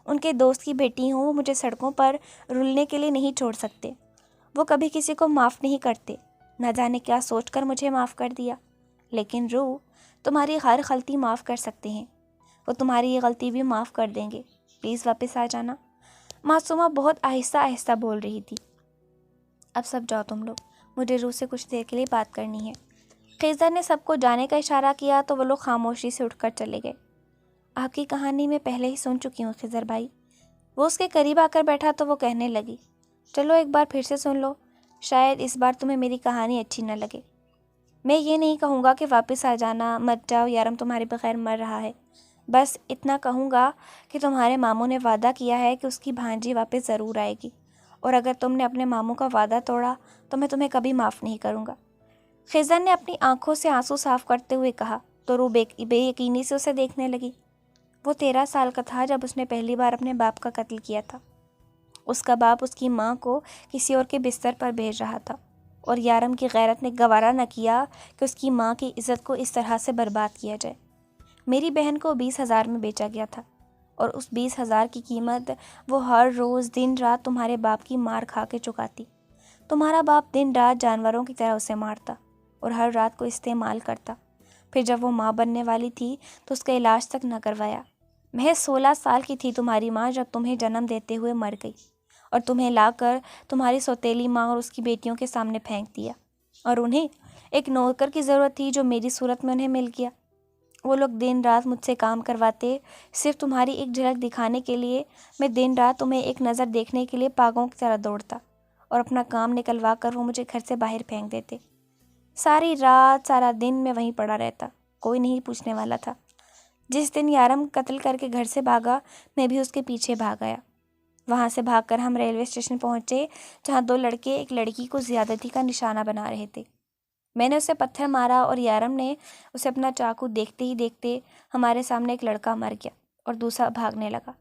ان کے دوست کی بیٹی ہوں، وہ مجھے سڑکوں پر رلنے کے لیے نہیں چھوڑ سکتے۔ وہ کبھی کسی کو معاف نہیں کرتے، نہ جانے کیا سوچ کر مجھے معاف کر دیا۔ لیکن رو، تمہاری ہر غلطی معاف کر سکتے ہیں، وہ تمہاری یہ غلطی بھی معاف کر دیں گے، پلیز واپس آ جانا۔ معصومہ بہت آہستہ آہستہ بول رہی تھی۔ اب سب جاؤ تم لوگ، مجھے روح سے کچھ دیر کے لیے بات کرنی ہے۔ خیزر نے سب کو جانے کا اشارہ کیا تو وہ لوگ خاموشی سے اٹھ کر چلے گئے۔ آپ کی کہانی میں پہلے ہی سن چکی ہوں خضر بھائی۔ وہ اس کے قریب آ کر بیٹھا تو وہ کہنے لگی، چلو ایک بار پھر سے سن لو، شاید اس بار تمہیں میری کہانی اچھی نہ لگے۔ میں یہ نہیں کہوں گا کہ واپس آ جانا، مت جاؤ، یارم تمہارے بغیر مر رہا ہے۔ بس اتنا کہوں گا کہ تمہارے ماموں نے وعدہ کیا ہے کہ اس کی بھانجی واپس ضرور آئے گی، اور اگر تم نے اپنے ماموں کا وعدہ توڑا تو میں تمہیں کبھی معاف نہیں کروں گا۔ خضر نے اپنی آنکھوں سے آنسو صاف کرتے ہوئے کہا تو رو بے یقینی سے اسے دیکھنے لگی۔ وہ 13 سال کا تھا جب اس نے پہلی بار اپنے باپ کا قتل کیا تھا۔ اس کا باپ اس کی ماں کو کسی اور کے بستر پر بھیج رہا تھا، اور یارم کی غیرت نے گوارا نہ کیا کہ اس کی ماں کی عزت کو اس طرح سے برباد کیا جائے۔ میری بہن کو 20,000 میں بیچا گیا تھا، اور اس 20,000 کی قیمت وہ ہر روز دن رات تمہارے باپ کی مار کھا کے چکاتی۔ تمہارا باپ دن رات جانوروں کی طرح اسے مارتا اور ہر رات کو استعمال کرتا۔ پھر جب وہ ماں بننے والی تھی تو اس کا علاج تک نہ کروایا۔ محض 16 سال کی تھی تمہاری ماں جب تمہیں جنم دیتے ہوئے مر گئی، اور تمہیں لا کر تمہاری سوتیلی ماں اور اس کی بیٹیوں کے سامنے پھینک دیا، اور انہیں ایک نوکر کی ضرورت تھی جو میری صورت میں انہیں مل گیا۔ وہ لوگ دن رات مجھ سے کام کرواتے، صرف تمہاری ایک جھلک دکھانے کے لیے۔ میں دن رات تمہیں ایک نظر دیکھنے کے لیے پاگلوں کی طرح دوڑتا، اور اپنا کام نکلوا کر وہ مجھے گھر سے باہر پھینک دیتے۔ ساری رات سارا دن میں وہیں پڑا رہتا، کوئی نہیں پوچھنے والا تھا۔ جس دن یارم قتل کر کے گھر سے بھاگا، میں بھی اس کے پیچھے بھاگ آیا۔ وہاں سے بھاگ کر ہم ریلوے اسٹیشن پہنچے، جہاں 2 لڑکے ایک لڑکی کو زیادتی کا نشانہ بنا رہے تھے۔ میں نے اسے پتھر مارا اور یارم نے اسے اپنا چاقو دیکھتے ہی دیکھتے ہمارے سامنے ایک لڑکا مر گیا اور دوسرا بھاگنے لگا۔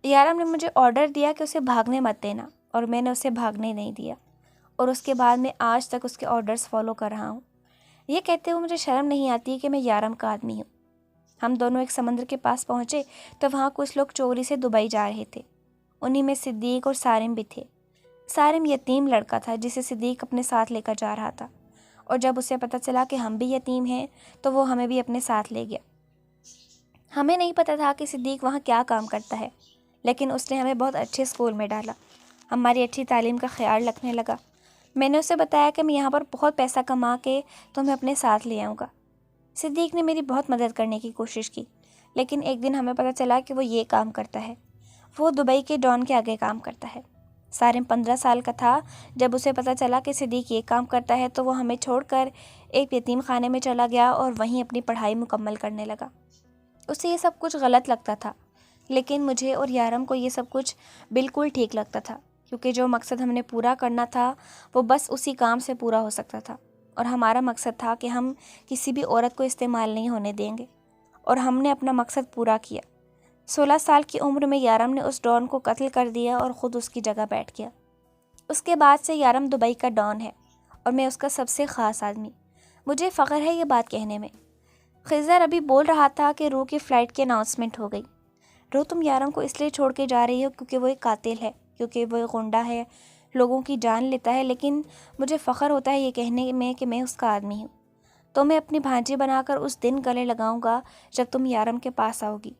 یارم نے مجھے آرڈر دیا کہ اسے بھاگنے مت دینا، اور میں نے اسے بھاگنے نہیں دیا، اور اس کے بعد میں آج تک اس کے آرڈرز فالو کر رہا ہوں۔ یہ کہتے ہوئے مجھے شرم نہیں آتی کہ میں یارم کا آدمی ہوں۔ ہم دونوں ایک سمندر کے پاس پہنچے تو وہاں کچھ لوگ چوری سے دبئی جا رہے تھے۔ انہی میں صدیق اور سارم بھی تھے۔ سارم یتیم لڑکا تھا جسے صدیق اپنے ساتھ لے کر جا رہا تھا، اور جب اسے پتہ چلا کہ ہم بھی یتیم ہیں تو وہ ہمیں بھی اپنے ساتھ لے گیا۔ ہمیں نہیں پتہ تھا کہ صدیق وہاں کیا کام کرتا ہے، لیکن اس نے ہمیں بہت اچھے اسکول میں ڈالا، ہماری اچھی تعلیم کا خیال رکھنے لگا۔ میں نے اسے بتایا کہ میں یہاں پر بہت پیسہ کما کے تمہیں اپنے ساتھ لے آؤں گا۔ صدیق نے میری بہت مدد کرنے کی کوشش کی، لیکن ایک دن ہمیں پتہ چلا کہ وہ یہ کام کرتا ہے، وہ دبئی کے ڈان کے آگے کام کرتا ہے۔ سارم 15 سال کا تھا جب اسے پتہ چلا کہ صدیق یہ کام کرتا ہے، تو وہ ہمیں چھوڑ کر ایک یتیم خانے میں چلا گیا اور وہیں اپنی پڑھائی مکمل کرنے لگا۔ اسے یہ سب کچھ غلط لگتا تھا، لیکن مجھے اور یارم کو یہ سب کچھ بالکل ٹھیک لگتا تھا، کیونکہ جو مقصد ہم نے پورا کرنا تھا وہ بس اسی کام سے پورا ہو سکتا تھا، اور ہمارا مقصد تھا کہ ہم کسی بھی عورت کو استعمال نہیں ہونے دیں گے، اور ہم نے اپنا مقصد پورا کیا۔ 16 سال کی عمر میں یارم نے اس ڈان کو قتل کر دیا اور خود اس کی جگہ بیٹھ گیا۔ اس کے بعد سے یارم دبئی کا ڈان ہے، اور میں اس کا سب سے خاص آدمی۔ مجھے فخر ہے یہ بات کہنے میں۔ خضر ابھی بول رہا تھا کہ روح کی فلائٹ کی اناؤنسمنٹ ہو گئی۔ روح، تم یارم کو اس لیے چھوڑ کے جا رہی ہو کیونکہ وہ ایک قاتل ہے، کیونکہ وہ ایک غنڈہ ہے، لوگوں کی جان لیتا ہے، لیکن مجھے فخر ہوتا ہے یہ کہنے میں کہ میں اس کا آدمی ہوں۔ تو میں اپنی بھانجی بنا کر اس دن گلے لگاؤں گا جب تم یارم کے پاس آؤ گی۔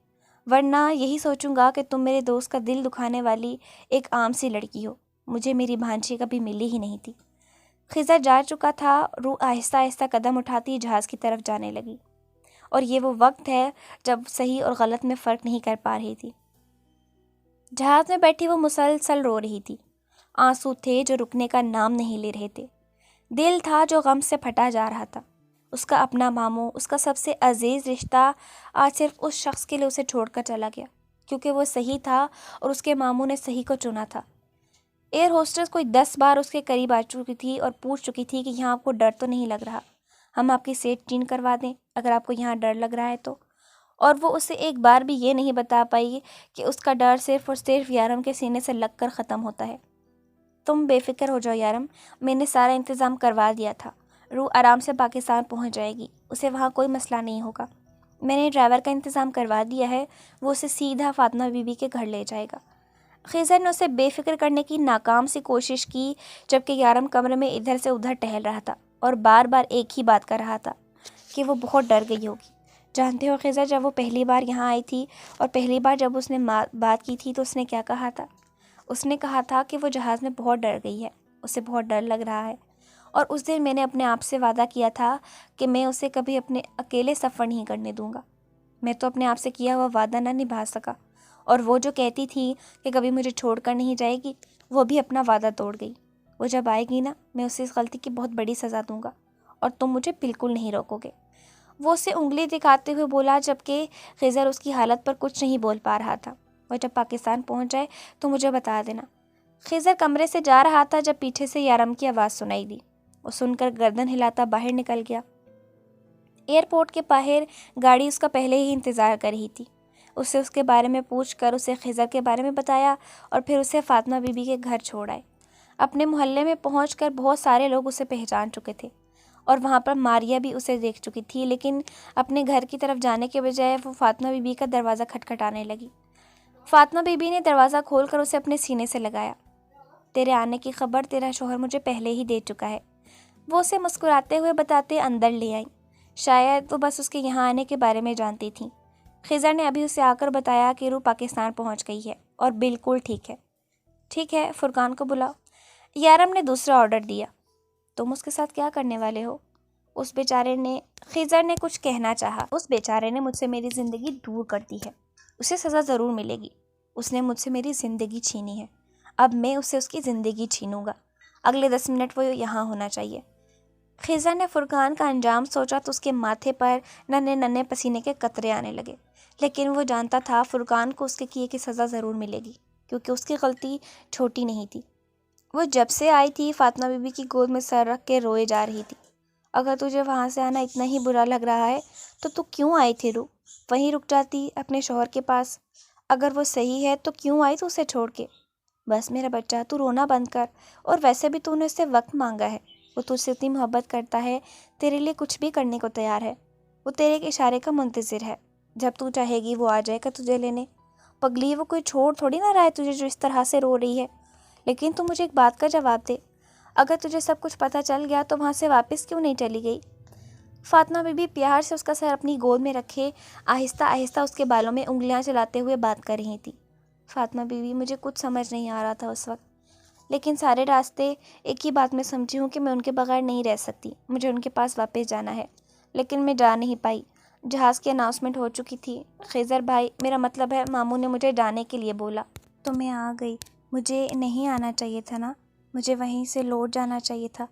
ورنہ یہی سوچوں گا کہ تم میرے دوست کا دل دکھانے والی ایک عام سی لڑکی ہو۔ مجھے میری بھانجی کبھی ملی ہی نہیں تھی۔ خضر جا چکا تھا، روح آہستہ آہستہ قدم اٹھاتی جہاز کی طرف جانے لگی، اور یہ وہ وقت ہے جب صحیح اور غلط میں فرق نہیں کر پا رہی تھی۔ جہاز میں بیٹھی وہ مسلسل رو رہی تھی۔ آنسو تھے جو رکنے کا نام نہیں لے رہے تھے۔ دل تھا جو غم سے پھٹا جا رہا تھا۔ اس کا اپنا ماموں، اس کا سب سے عزیز رشتہ، آج صرف اس شخص کے لیے اسے چھوڑ کر چلا گیا، کیونکہ وہ صحیح تھا اور اس کے ماموں نے صحیح کو چنا تھا۔ ایئر ہوسٹس کوئی 10 بار اس کے قریب آ چکی تھی اور پوچھ چکی تھی کہ یہاں آپ کو ڈر تو نہیں لگ رہا، ہم آپ کی سیٹ چینج کروا دیں اگر آپ کو یہاں ڈر لگ رہا ہے تو۔ اور وہ اسے ایک بار بھی یہ نہیں بتا پائی کہ اس کا ڈر صرف اور صرف یارم کے سینے سے لگ کر ختم ہوتا ہے۔ تم بے فکر ہو جاؤ یارم، میں نے سارا انتظام کروا دیا تھا۔ روح آرام سے پاکستان پہنچ جائے گی، اسے وہاں کوئی مسئلہ نہیں ہوگا۔ میں نے ڈرائیور کا انتظام کروا دیا ہے، وہ اسے سیدھا فاطمہ بی بی کے گھر لے جائے گا۔ خضر نے اسے بے فکر کرنے کی ناکام سی کوشش کی، جبکہ یارم کمرے میں ادھر سے ادھر ٹہل رہا تھا اور بار بار ایک ہی بات کر رہا تھا کہ وہ بہت ڈر گئی ہوگی۔ جانتے ہو خضر، جب وہ پہلی بار یہاں آئی تھی اور پہلی بار جب اس نے بات کی تھی تو اس نے کیا کہا تھا؟ اس نے کہا تھا کہ وہ جہاز میں بہت ڈر گئی ہے، اسے بہت ڈر لگ رہا ہے، اور اس دن میں نے اپنے آپ سے وعدہ کیا تھا کہ میں اسے کبھی اپنے اکیلے سفر نہیں کرنے دوں گا۔ میں تو اپنے آپ سے کیا ہوا وعدہ نہ نبھا سکا، اور وہ جو کہتی تھی کہ کبھی مجھے چھوڑ کر نہیں جائے گی، وہ بھی اپنا وعدہ توڑ گئی۔ وہ جب آئے گی نا، میں اسے اس غلطی کی بہت بڑی سزا دوں گا، اور تم مجھے بالکل نہیں روکو گے۔ وہ اسے انگلی دکھاتے ہوئے بولا، جبکہ خضر اس کی حالت پر کچھ نہیں بول پا رہا تھا۔ وہ جب پاکستان پہنچ جائے تو مجھے بتا دینا۔ خضر کمرے سے جا رہا تھا جب پیچھے سے یارم کی آواز سنائی دی۔ وہ سن کر گردن ہلاتا باہر نکل گیا۔ ایئرپورٹ کے باہر گاڑی اس کا پہلے ہی انتظار کر رہی تھی۔ اسے اس کے بارے میں پوچھ کر اسے خضر کے بارے میں بتایا، اور پھر اسے فاطمہ بی بی کے گھر چھوڑ آئے۔ اپنے محلے میں پہنچ کر بہت سارے لوگ اسے پہچان چکے تھے، اور وہاں پر ماریا بھی اسے دیکھ چکی تھی، لیکن اپنے گھر کی طرف جانے کے بجائے وہ فاطمہ بی بی کا دروازہ کھٹکھٹانے لگی۔ فاطمہ بی بی نے دروازہ کھول کر اسے اپنے سینے سے لگایا۔ تیرے آنے کی خبر تیرا شوہر مجھے پہلے ہی دے چکا ہے، وہ اسے مسکراتے ہوئے بتاتے اندر لے آئیں۔ شاید وہ بس اس کے یہاں آنے کے بارے میں جانتی تھیں۔ خضر نے ابھی اسے آ کر بتایا کہ روح پاکستان پہنچ گئی ہے، اور بالکل ٹھیک ہے۔ ٹھیک ہے، فرقان کو بلاؤ۔ یارم نے دوسرا آرڈر دیا۔ تم اس کے ساتھ کیا کرنے والے ہو؟ اس بیچارے نے خضر نے کچھ کہنا چاہا۔ اس بیچارے نے مجھ سے میری زندگی دور کر دی ہے، اسے سزا ضرور ملے گی۔ اس نے مجھ سے میری زندگی چھینی ہے، اب میں اسے اس کی زندگی چھینوں گا۔ اگلے 10 منٹ وہ یہاں ہونا چاہیے۔ خضر نے فرقان کا انجام سوچا تو اس کے ماتھے پر ننھے ننھے پسینے کے قطرے آنے لگے، لیکن وہ جانتا تھا فرقان کو اس کے کیے کی سزا ضرور ملے گی، کیونکہ اس کی غلطی چھوٹی نہیں تھی۔ وہ جب سے آئی تھی فاطمہ بی بی کی گود میں سر رکھ کے روئے جا رہی تھی۔ اگر تجھے وہاں سے آنا اتنا ہی برا لگ رہا ہے تو کیوں آئی تھی روح؟ وہیں رک جاتی اپنے شوہر کے پاس۔ اگر وہ صحیح ہے تو کیوں آئی تو اسے چھوڑ کے؟ بس میرا بچہ، تو رونا بند کر، اور ویسے بھی تو نے اس سے وقت مانگا ہے، وہ تجھ سے اتنی محبت کرتا ہے، تیرے لیے کچھ بھی کرنے کو تیار ہے، وہ تیرے ایک اشارے کا منتظر ہے، جب تو چاہے گی وہ آ جائے گا تجھے لینے۔ پگلی، وہ کوئی چھوڑ تھوڑی نہ رہا ہے تجھے جو اس طرح سے رو رہی ہے۔ لیکن تو مجھے ایک بات کا جواب دے، اگر تجھے سب کچھ پتہ چل گیا تو وہاں سے واپس کیوں نہیں چلی گئی؟ فاطمہ بی بی پیار سے اس کا سر اپنی گود میں رکھے آہستہ آہستہ اس کے بالوں میں انگلیاں چلاتے ہوئے بات کر رہی تھی۔ فاطمہ بی بی، مجھے کچھ سمجھ نہیں آ رہا تھا اس وقت، لیکن سارے راستے ایک ہی بات میں سمجھی ہوں کہ میں ان کے بغیر نہیں رہ سکتی، مجھے ان کے پاس واپس جانا ہے، لیکن میں جا نہیں پائی۔ جہاز کی اناؤنسمنٹ ہو چکی تھی۔ خضر بھائی، میرا مطلب ہے ماموں نے مجھے جانے کے لیے بولا تو میں آ گئی۔ مجھے نہیں آنا چاہیے تھا نا، مجھے وہیں سے لوٹ جانا چاہیے تھا۔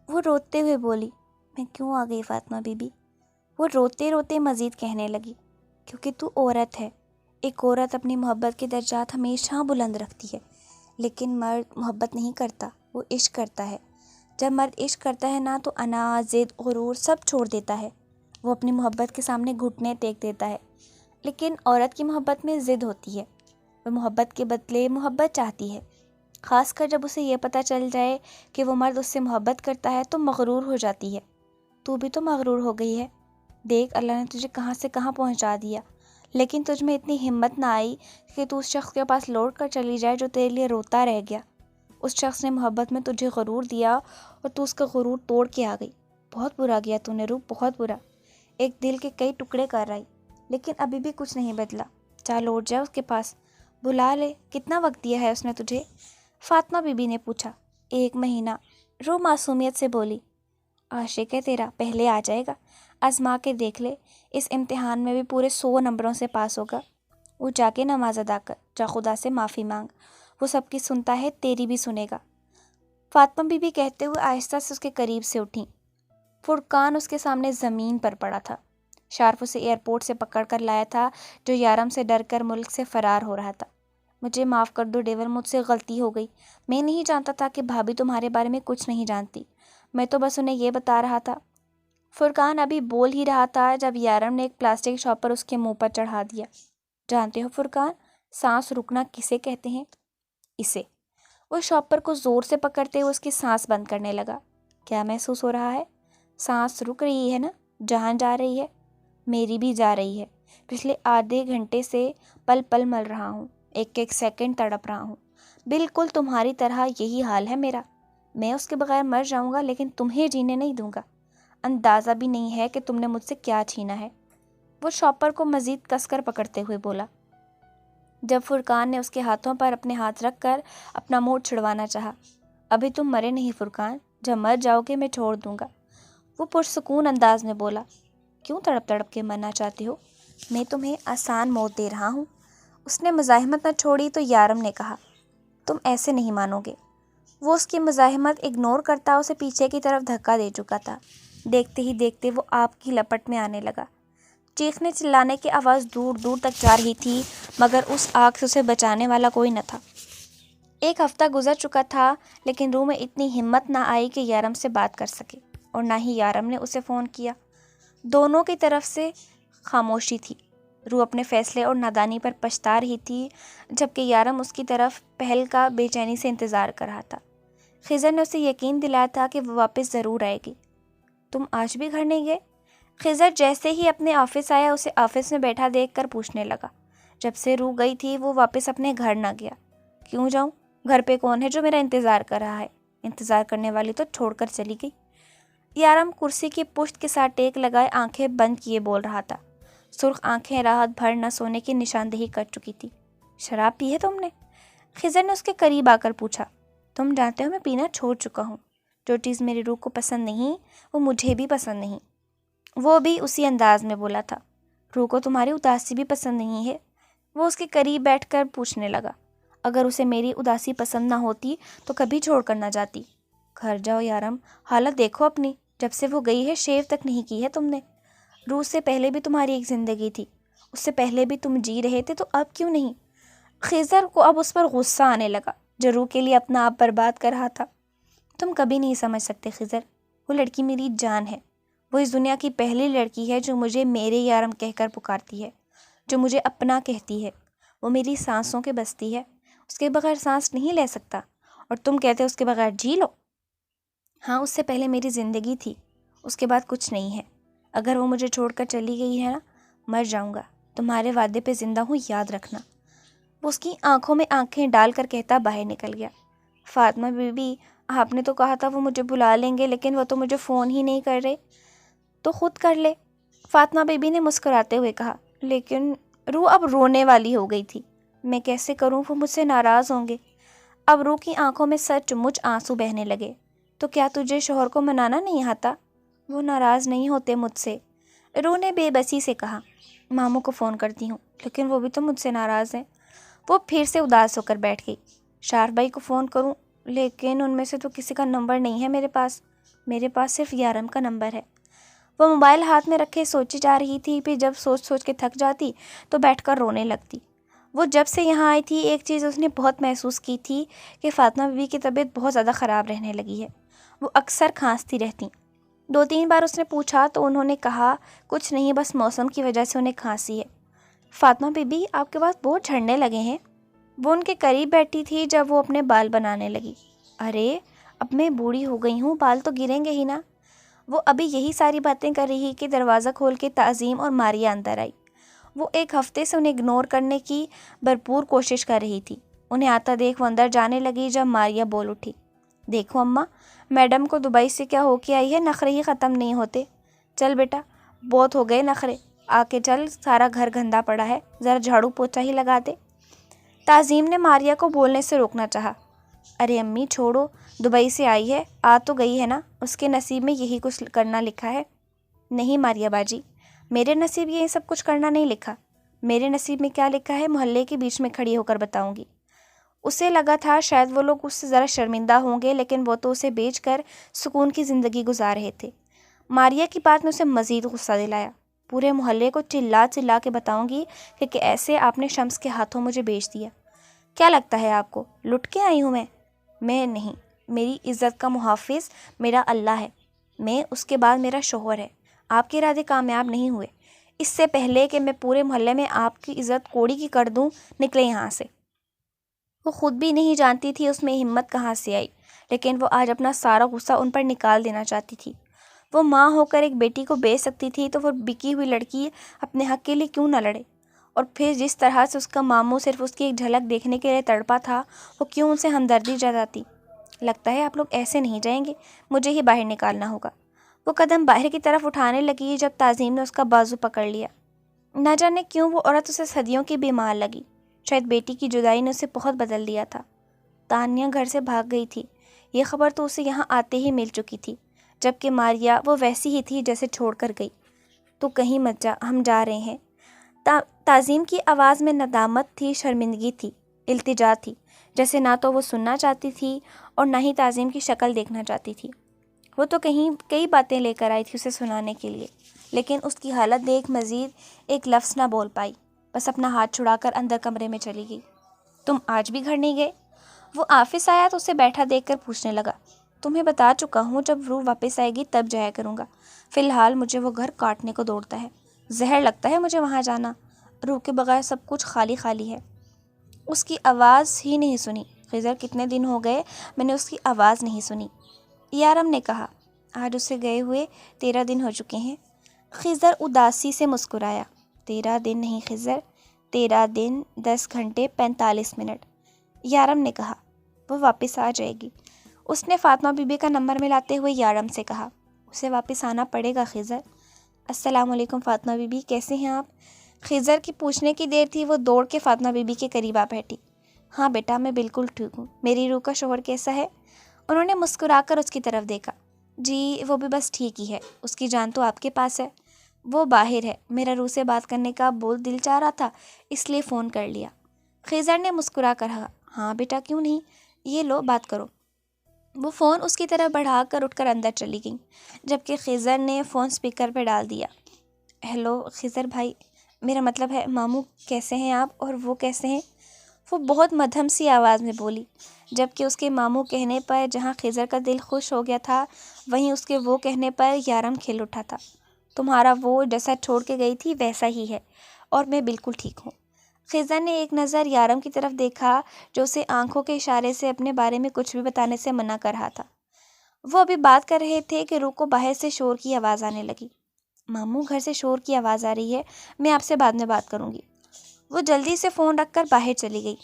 وہ روتے ہوئے بولی۔ میں کیوں آ گئی فاطمہ بی بی؟ وہ روتے روتے مزید کہنے لگی، کیونکہ تو عورت ہے۔ ایک عورت اپنی محبت کے درجات ہمیشہ بلند رکھتی ہے، لیکن مرد محبت نہیں کرتا، وہ عشق کرتا ہے۔ جب مرد عشق کرتا ہے نا تو انا، ضد، غرور سب چھوڑ دیتا ہے، وہ اپنی محبت کے سامنے گھٹنے ٹیک دیتا ہے۔ لیکن عورت کی محبت میں ضد ہوتی ہے، وہ محبت کے بدلے محبت چاہتی ہے، خاص کر جب اسے یہ پتہ چل جائے کہ وہ مرد اس سے محبت کرتا ہے تو مغرور ہو جاتی ہے۔ تو بھی تو مغرور ہو گئی ہے، دیکھ اللہ نے تجھے کہاں سے کہاں پہنچا دیا، لیکن تجھ میں اتنی ہمت نہ آئی کہ تو اس شخص کے پاس لوٹ کر چلی جائے جو تیرے لیے روتا رہ گیا۔ اس شخص نے محبت میں تجھے غرور دیا اور تو اس کا غرور توڑ کے آ گئی۔ بہت برا کیا تو نے روح، بہت برا۔ ایک دل کے کئی ٹکڑے کر آئی، لیکن ابھی بھی کچھ نہیں بدلا۔ چال لوٹ جا اس کے پاس، بلا لے۔ کتنا وقت دیا ہے اس نے تجھے؟ فاطمہ بی بی نے پوچھا۔ 1 مہینہ، رو معصومیت سے بولی۔ عاشق ہے تیرا، پہلے آ جائے گا، آزما کے دیکھ لے، اس امتحان میں بھی پورے 100 نمبروں سے پاس ہوگا۔ وہ جا کے نماز ادا کر، جا خدا سے معافی مانگ، وہ سب کی سنتا ہے، تیری بھی سنے گا۔ فاطمہ بی بی کہتے ہوئے آہستہ سے اس کے قریب سے اٹھیں۔ فرقان اس کے سامنے زمین پر پڑا تھا۔ شارف اسے ایئرپورٹ سے پکڑ کر لایا تھا، جو یارم سے ڈر کر ملک سے فرار ہو رہا تھا۔ مجھے معاف کر دو ڈیور، مجھ سے غلطی ہو گئی، میں نہیں جانتا تھا کہ بھابھی تمہارے بارے میں کچھ نہیں جانتی، میں تو بس انہیں یہ بتا رہا تھا۔ فرقان ابھی بول ہی رہا تھا جب یارم نے ایک پلاسٹک شاپر اس کے منہ پر چڑھا دیا۔ جانتے ہو فرقان، سانس رکنا کسے کہتے ہیں؟ اسے۔ وہ شاپر کو زور سے پکڑتے ہوئے اس کی سانس بند کرنے لگا۔ کیا محسوس ہو رہا ہے؟ سانس رک رہی ہے نا؟ جہاں جا رہی ہے؟ میری بھی جا رہی ہے۔ پچھلے آدھے گھنٹے سے پل پل مل رہا ہوں، ایک ایک سیکنڈ تڑپ رہا ہوں، بالکل تمہاری طرح یہی حال ہے میرا۔ میں اس کے بغیر مر جاؤں گا، لیکن تمہیں جینے نہیں دوں گا۔ اندازہ بھی نہیں ہے کہ تم نے مجھ سے کیا چھینا ہے۔ وہ شاپر کو مزید کس کر پکڑتے ہوئے بولا۔ جب فرقان نے اس کے ہاتھوں پر اپنے ہاتھ رکھ کر اپنا منہ چھڑوانا چاہا۔ ابھی تم مرے نہیں فرقان، جب مر جاؤ گے میں چھوڑ دوں گا، وہ پرسکون انداز میں بولا۔ کیوں تڑپ تڑپ کے مرنا چاہتے ہو؟ میں تمہیں آسان موت دے رہا ہوں۔ اس نے مزاحمت نہ چھوڑی تو یارم نے کہا، تم ایسے نہیں مانو گے۔ وہ اس کی مزاحمت اگنور کرتا اسے پیچھے کی طرف دھکا دے چکا تھا۔ دیکھتے ہی دیکھتے وہ آپ کی لپٹ میں آنے لگا۔ چیخنے چلانے کی آواز دور دور تک جا رہی تھی، مگر اس آگ سے اسے بچانے والا کوئی نہ تھا۔ 1 ہفتہ گزر چکا تھا، لیکن روح میں اتنی ہمت نہ آئی کہ یارم سے بات کر سکے، اور نہ ہی یارم نے اسے فون کیا۔ دونوں کی طرف سے خاموشی تھی۔ روح اپنے فیصلے اور نادانی پر پچھتا رہی تھی، جبکہ یارم اس کی طرف پہل کا بے چینی سے انتظار کر رہا تھا۔ خضر نے اسے یقین دلایا تھا کہ وہ واپس ضرور آئے گی۔ تم آج بھی گھر نہیں گئے؟ خضر جیسے ہی اپنے آفس آیا اسے آفس میں بیٹھا دیکھ کر پوچھنے لگا۔ جب سے روح گئی تھی وہ واپس اپنے گھر نہ گیا۔ کیوں جاؤں؟ گھر پہ کون ہے جو میرا انتظار کر رہا ہے؟ انتظار کرنے والی تو چھوڑ کر چلی گئی۔ یارم کرسی کی پشت کے ساتھ ٹیک لگائے آنکھیں بند کیے بول رہا تھا۔ سرخ آنکھیں رات بھر نہ سونے کی نشاندہی کر چکی تھی۔ شراب پی ہے تم نے؟ خضر نے اس کے قریب آ کر پوچھا۔ تم جانتے ہو میں پینا چھوڑ چکا ہوں۔ جو چیز میری روح کو پسند نہیں وہ مجھے بھی پسند نہیں۔ وہ بھی اسی انداز میں بولا تھا۔ روح کو تمہاری اداسی بھی پسند نہیں ہے؟ وہ اس کے قریب بیٹھ کر پوچھنے لگا۔ اگر اسے میری اداسی پسند نہ ہوتی تو کبھی چھوڑ کر نہ جاتی۔ گھر جاؤ یارم، حالت دیکھو اپنی، جب سے وہ گئی ہے شیو تک نہیں کی ہے تم نے۔ روح سے پہلے بھی تمہاری ایک زندگی تھی، اس سے پہلے بھی تم جی رہے تھے، تو اب کیوں نہیں؟ خضر کو اب اس پر غصہ آنے لگا جو روح کے لیے اپنا آپ برباد کر رہا تھا۔ تم کبھی نہیں سمجھ سکتے خضر، وہ لڑکی میری جان ہے، وہ اس دنیا کی پہلی لڑکی ہے جو مجھے میرے یارم کہہ کر پکارتی ہے، جو مجھے اپنا کہتی ہے۔ وہ میری سانسوں کے بستی ہے، اس کے بغیر سانس نہیں لے سکتا، اور تم کہتے اس کے بغیر جی لو۔ ہاں، اس سے پہلے میری زندگی تھی، اس کے بعد کچھ نہیں ہے۔ اگر وہ مجھے چھوڑ کر چلی گئی ہے نا، مر جاؤں گا، تمہارے وعدے پہ زندہ ہوں، یاد رکھنا۔ وہ اس کی آنکھوں میں آنکھیں ڈال کر کہتا باہر نکل گیا۔ فاطمہ بی بی، آپ نے تو کہا تھا وہ مجھے بلا لیں گے، لیکن وہ تو مجھے فون ہی نہیں کر رہے۔ تو خود کر لے، فاطمہ بی بی نے مسکراتے ہوئے کہا۔ لیکن روح اب رونے والی ہو گئی تھی۔ میں کیسے کروں، وہ مجھ سے ناراض ہوں گے۔ اب روح کی آنکھوں میں سچ مچ آنسو بہنے لگے۔ تو کیا تجھے شوہر کو منانا نہیں آتا؟ وہ ناراض نہیں ہوتے مجھ سے، روح نے بے بسی سے کہا۔ ماموں کو فون کرتی ہوں، لیکن وہ بھی تو مجھ سے ناراض ہیں۔ وہ پھر سے اداس ہو کر بیٹھ گئی۔ شارف بھائی کو فون کروں، لیکن ان میں سے تو کسی کا نمبر نہیں ہے میرے پاس صرف یارم کا نمبر ہے۔ وہ موبائل ہاتھ میں رکھے سوچی جا رہی تھی، پھر جب سوچ سوچ کے تھک جاتی تو بیٹھ کر رونے لگتی۔ وہ جب سے یہاں آئی تھی ایک چیز اس نے بہت محسوس کی تھی کہ فاطمہ بی بی کی طبیعت بہت زیادہ خراب رہنے لگی ہے۔ وہ اکثر کھانستی رہتی۔ 2-3 بار اس نے پوچھا تو انہوں نے کہا کچھ نہیں، بس موسم کی وجہ سے انہیں کھانسی ہے۔ فاطمہ بی بی، آپ کے پاس بہت جھڑنے لگے ہیں۔ وہ ان کے قریب بیٹھی تھی جب وہ اپنے بال بنانے لگی۔ ارے اب میں بوڑھی ہو گئی ہوں، بال تو گریں گے ہی نا۔ وہ ابھی یہی ساری باتیں کر رہی کہ دروازہ کھول کے تعظیم اور ماریا اندر آئی۔ وہ 1 ہفتے سے انہیں اگنور کرنے کی بھرپور کوشش کر رہی تھی۔ انہیں آتا دیکھ وہ اندر جانے لگی جب ماریا بول اٹھی۔ دیکھو اماں، میڈم کو دبئی سے کیا ہو کے آئی ہے، نخرے ہی ختم نہیں ہوتے۔ چل بیٹا، بہت ہو گئے نخرے، آکے چل، سارا گھر گندا پڑا ہے، ذرا جھاڑو پوچھا ہی لگا دے۔ تعظیم نے ماریا کو بولنے سے روکنا چاہا۔ ارے امی چھوڑو، دبئی سے آئی ہے، آ تو گئی ہے نا، اس کے نصیب میں یہی کچھ کرنا لکھا ہے۔ نہیں ماریا باجی، میرے نصیب یہ سب کچھ کرنا نہیں لکھا۔ میرے نصیب میں کیا لکھا ہے محلے کے بیچ میں کھڑی ہو کر بتاؤں گی۔ اسے لگا تھا شاید وہ لوگ اس سے ذرا شرمندہ ہوں گے، لیکن وہ تو اسے بیچ کر سکون کی زندگی گزار رہے تھے۔ ماریا کی بات نے اسے مزید غصہ دلایا۔ پورے محلے کو چلا چلا کے بتاؤں گی کہ ایسے آپ نے شمس کے ہاتھوں مجھے بیچ دیا۔ کیا لگتا ہے آپ کو لٹ کے آئی ہوں میں نہیں، میری عزت کا محافظ میرا اللہ ہے، میں اس کے بعد میرا شوہر ہے۔ آپ کے ارادے کامیاب نہیں ہوئے، اس سے پہلے کہ میں پورے محلے میں آپ کی عزت کوڑی کی کر دوں، نکلے یہاں سے۔ وہ خود بھی نہیں جانتی تھی اس میں ہمت کہاں سے آئی، لیکن وہ آج اپنا سارا غصہ ان پر نکال دینا چاہتی تھی۔ وہ ماں ہو کر ایک بیٹی کو بیچ سکتی تھی تو وہ بکی ہوئی لڑکی اپنے حق کے لیے کیوں نہ لڑے؟ اور پھر جس طرح سے اس کا ماموں صرف اس کی ایک جھلک دیکھنے کے لیے تڑپا تھا، وہ کیوں ان سے ہمدردی جتاتی؟ لگتا ہے آپ لوگ ایسے نہیں جائیں گے، مجھے ہی باہر نکالنا ہوگا۔ وہ قدم باہر کی طرف اٹھانے لگی جب تعظیم نے اس کا بازو پکڑ لیا۔ نہ جانے کیوں وہ عورت اسے صدیوں کی بیمار لگی، شاید بیٹی کی جدائی نے اسے بہت بدل دیا تھا۔ تانیہ گھر سے بھاگ گئی تھی، یہ خبر تو اسے یہاں آتے ہی مل چکی تھی، جبکہ ماریا وہ ویسی ہی تھی جیسے چھوڑ کر گئی۔ تو کہیں مت جا، ہم جا رہے ہیں۔ تعظیم کی آواز میں ندامت تھی، شرمندگی تھی، التجا تھی، جیسے نہ تو وہ سننا چاہتی تھی اور نہ ہی تعظیم کی شکل دیکھنا چاہتی تھی۔ وہ تو کئی باتیں لے کر آئی تھی اسے سنانے کے لیے، لیکن اس کی حالت دیکھ مزید ایک لفظ نہ بول پائی، بس اپنا ہاتھ چھڑا کر اندر کمرے میں چلی گئی۔ تم آج بھی گھر نہیں گئے؟ وہ آفس آیا تو اسے بیٹھا دیکھ کر پوچھنے لگا۔ تمہیں بتا چکا ہوں، جب روح واپس آئے گی تب جایا کروں گا، فی الحال مجھے وہ گھر کاٹنے کو دوڑتا ہے، زہر لگتا ہے مجھے وہاں جانا، روح کے بغیر سب کچھ خالی خالی ہے۔ اس کی آواز ہی نہیں سنی۔ خضر کتنے دن ہو گئے میں نے اس کی آواز نہیں سنی، یارم نے کہا۔ آج اسے گئے ہوئے 13 دن ہو چکے ہیں۔ خضر اداسی سے مسکرایا۔ 13 دن نہیں خضر، 13 دن 10 گھنٹے 45 منٹ، یارم نے کہا۔ وہ واپس آ جائے گی، اس نے فاطمہ بی بی کا نمبر ملاتے ہوئے یارم سے کہا۔ اسے واپس آنا پڑے گا خضر۔ السلام علیکم فاطمہ بی بی، کیسے ہیں آپ؟ خضر کی پوچھنے کی دیر تھی، وہ دوڑ کے فاطمہ بی بی کے قریب آ بیٹھی۔ ہاں بیٹا، میں بالکل ٹھیک ہوں۔ میری روح کا شوہر کیسا ہے؟ انہوں نے مسکرا کر اس کی طرف دیکھا۔ جی وہ بھی بس ٹھیک ہی ہے، اس کی جان تو آپ کے پاس ہے، وہ باہر ہے، میرا روح سے بات کرنے کا بہت دل چاہ رہا تھا، اس لیے فون کر لیا۔ خضر نے مسکرا کر کہا۔ ہاں بیٹا کیوں نہیں، یہ لو بات کرو۔ وہ فون اس کی طرف بڑھا کر اٹھ کر اندر چلی گئی، جبکہ خضر نے فون سپیکر پہ ڈال دیا۔ ہیلو خضر بھائی، میرا مطلب ہے ماموں کیسے ہیں آپ اور وہ کیسے ہیں؟ وہ بہت مدھم سی آواز میں بولی، جبکہ اس کے ماموں کہنے پر جہاں خضر کا دل خوش ہو گیا تھا، وہیں اس کے وہ کہنے پر یارم کھل اٹھا تھا۔ تمہارا وہ جیسا چھوڑ کے گئی تھی ویسا ہی ہے، اور میں بالکل ٹھیک ہوں۔ خضر نے ایک نظر یارم کی طرف دیکھا، جو اسے آنکھوں کے اشارے سے اپنے بارے میں کچھ بھی بتانے سے منع کر رہا تھا۔ وہ ابھی بات کر رہے تھے کہ روح کو باہر سے شور کی آواز آنے لگی۔ ماموں گھر سے شور کی آواز آ رہی ہے، میں آپ سے بعد میں بات کروں گی۔ وہ جلدی سے فون رکھ کر باہر چلی گئی۔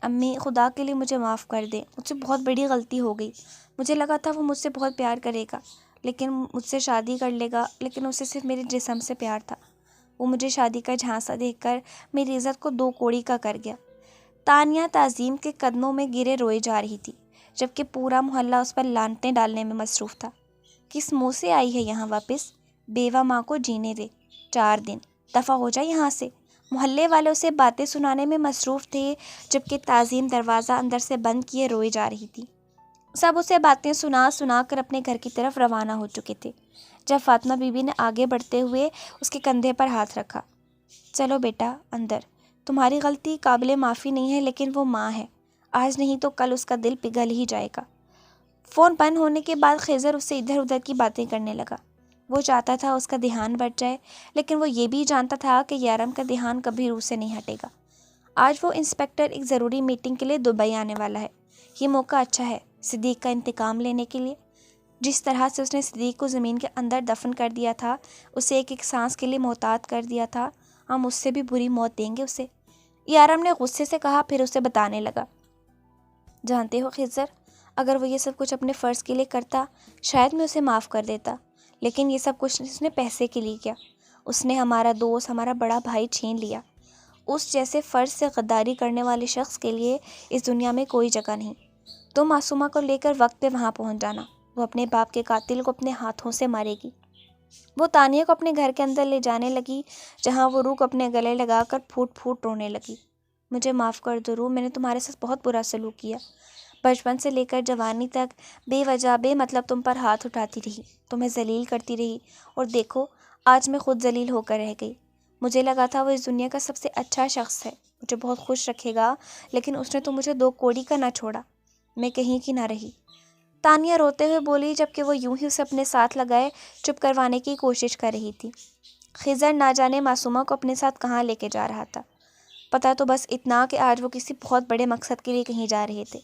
امی خدا کے لیے مجھے معاف کر دیں، مجھ سے بہت بڑی غلطی ہو گئی، مجھے لگا تھا وہ مجھ سے بہت پیار کرے گا، لیکن مجھ سے شادی کر لے گا، لیکن اسے صرف میرے جسم سے پیار تھا، وہ مجھے شادی کا جھانسا دیکھ کر میری عزت کو 2 کوڑی کا کر گیا۔ تانیہ تعظیم کے قدموں میں گرے روئے جا رہی تھی، جبکہ پورا محلہ اس پر لعنتیں ڈالنے میں مصروف تھا۔ کس منہ سے آئی ہے یہاں واپس؟ بیوہ ماں کو جینے دے 4 دن، دفع ہو جائے یہاں سے۔ محلے والے اسے باتیں سنانے میں مصروف تھے، جبکہ تعظیم دروازہ اندر سے بند کیے روئے جا رہی تھی۔ سب اسے باتیں سنا سنا کر اپنے گھر کی طرف روانہ ہو چکے تھے، جب فاطمہ بی بی نے آگے بڑھتے ہوئے اس کے کندھے پر ہاتھ رکھا۔ چلو بیٹا اندر، تمہاری غلطی قابل معافی نہیں ہے، لیکن وہ ماں ہے، آج نہیں تو کل اس کا دل پگھل ہی جائے گا۔ فون بند ہونے کے بعد خضر اس سے ادھر ادھر کی باتیں کرنے لگا۔ وہ چاہتا تھا اس کا دھیان بٹ جائے، لیکن وہ یہ بھی جانتا تھا کہ یارم کا دھیان کبھی روح سے نہیں ہٹے گا۔ آج وہ انسپکٹر ایک ضروری میٹنگ کے لیے دبئی آنے والا ہے، یہ موقع اچھا ہے صدیق کا انتقام لینے کے لیے۔ جس طرح سے اس نے صدیق کو زمین کے اندر دفن کر دیا تھا، اسے ایک ایک سانس کے لیے محتاط کر دیا تھا، ہم اس سے بھی بری موت دیں گے اسے، یارم نے غصے سے کہا، پھر اسے بتانے لگا۔ جانتے ہو خضر، اگر وہ یہ سب کچھ اپنے فرض کے لیے کرتا، شاید میں اسے معاف کر دیتا، لیکن یہ سب کچھ اس نے پیسے کے لیے کیا۔ اس نے ہمارا دوست، ہمارا بڑا بھائی چھین لیا۔ اس جیسے فرد سے غداری کرنے والے شخص کے لیے اس دنیا میں کوئی جگہ نہیں۔ تو معصومہ کو لے کر وقت پہ وہاں پہنچ جانا، وہ اپنے باپ کے قاتل کو اپنے ہاتھوں سے مارے گی۔ وہ تانیہ کو اپنے گھر کے اندر لے جانے لگی، جہاں وہ روح کو اپنے گلے لگا کر پھوٹ پھوٹ رونے لگی۔ مجھے معاف کر دو روح، میں نے تمہارے ساتھ بہت برا سلوک کیا۔ بچپن سے لے کر جوانی تک بے وجہ بے مطلب تم پر ہاتھ اٹھاتی رہی، تمہیں ذلیل کرتی رہی، اور دیکھو آج میں خود ذلیل ہو کر رہ گئی۔ مجھے لگا تھا وہ اس دنیا کا سب سے اچھا شخص ہے، مجھے بہت خوش رکھے گا، لیکن اس نے تو مجھے 2 کوڑی کا نہ چھوڑا، میں کہیں کی نہ رہی۔ تانیہ روتے ہوئے بولی، جبکہ وہ یوں ہی اسے اپنے ساتھ لگائے چپ کروانے کی کوشش کر رہی تھی۔ خضر نہ جانے معصومہ کو اپنے ساتھ کہاں لے کے جا رہا تھا۔ پتہ تو بس اتنا کہ آج وہ کسی بہت بڑے مقصد کے لیے کہیں جا رہے تھے۔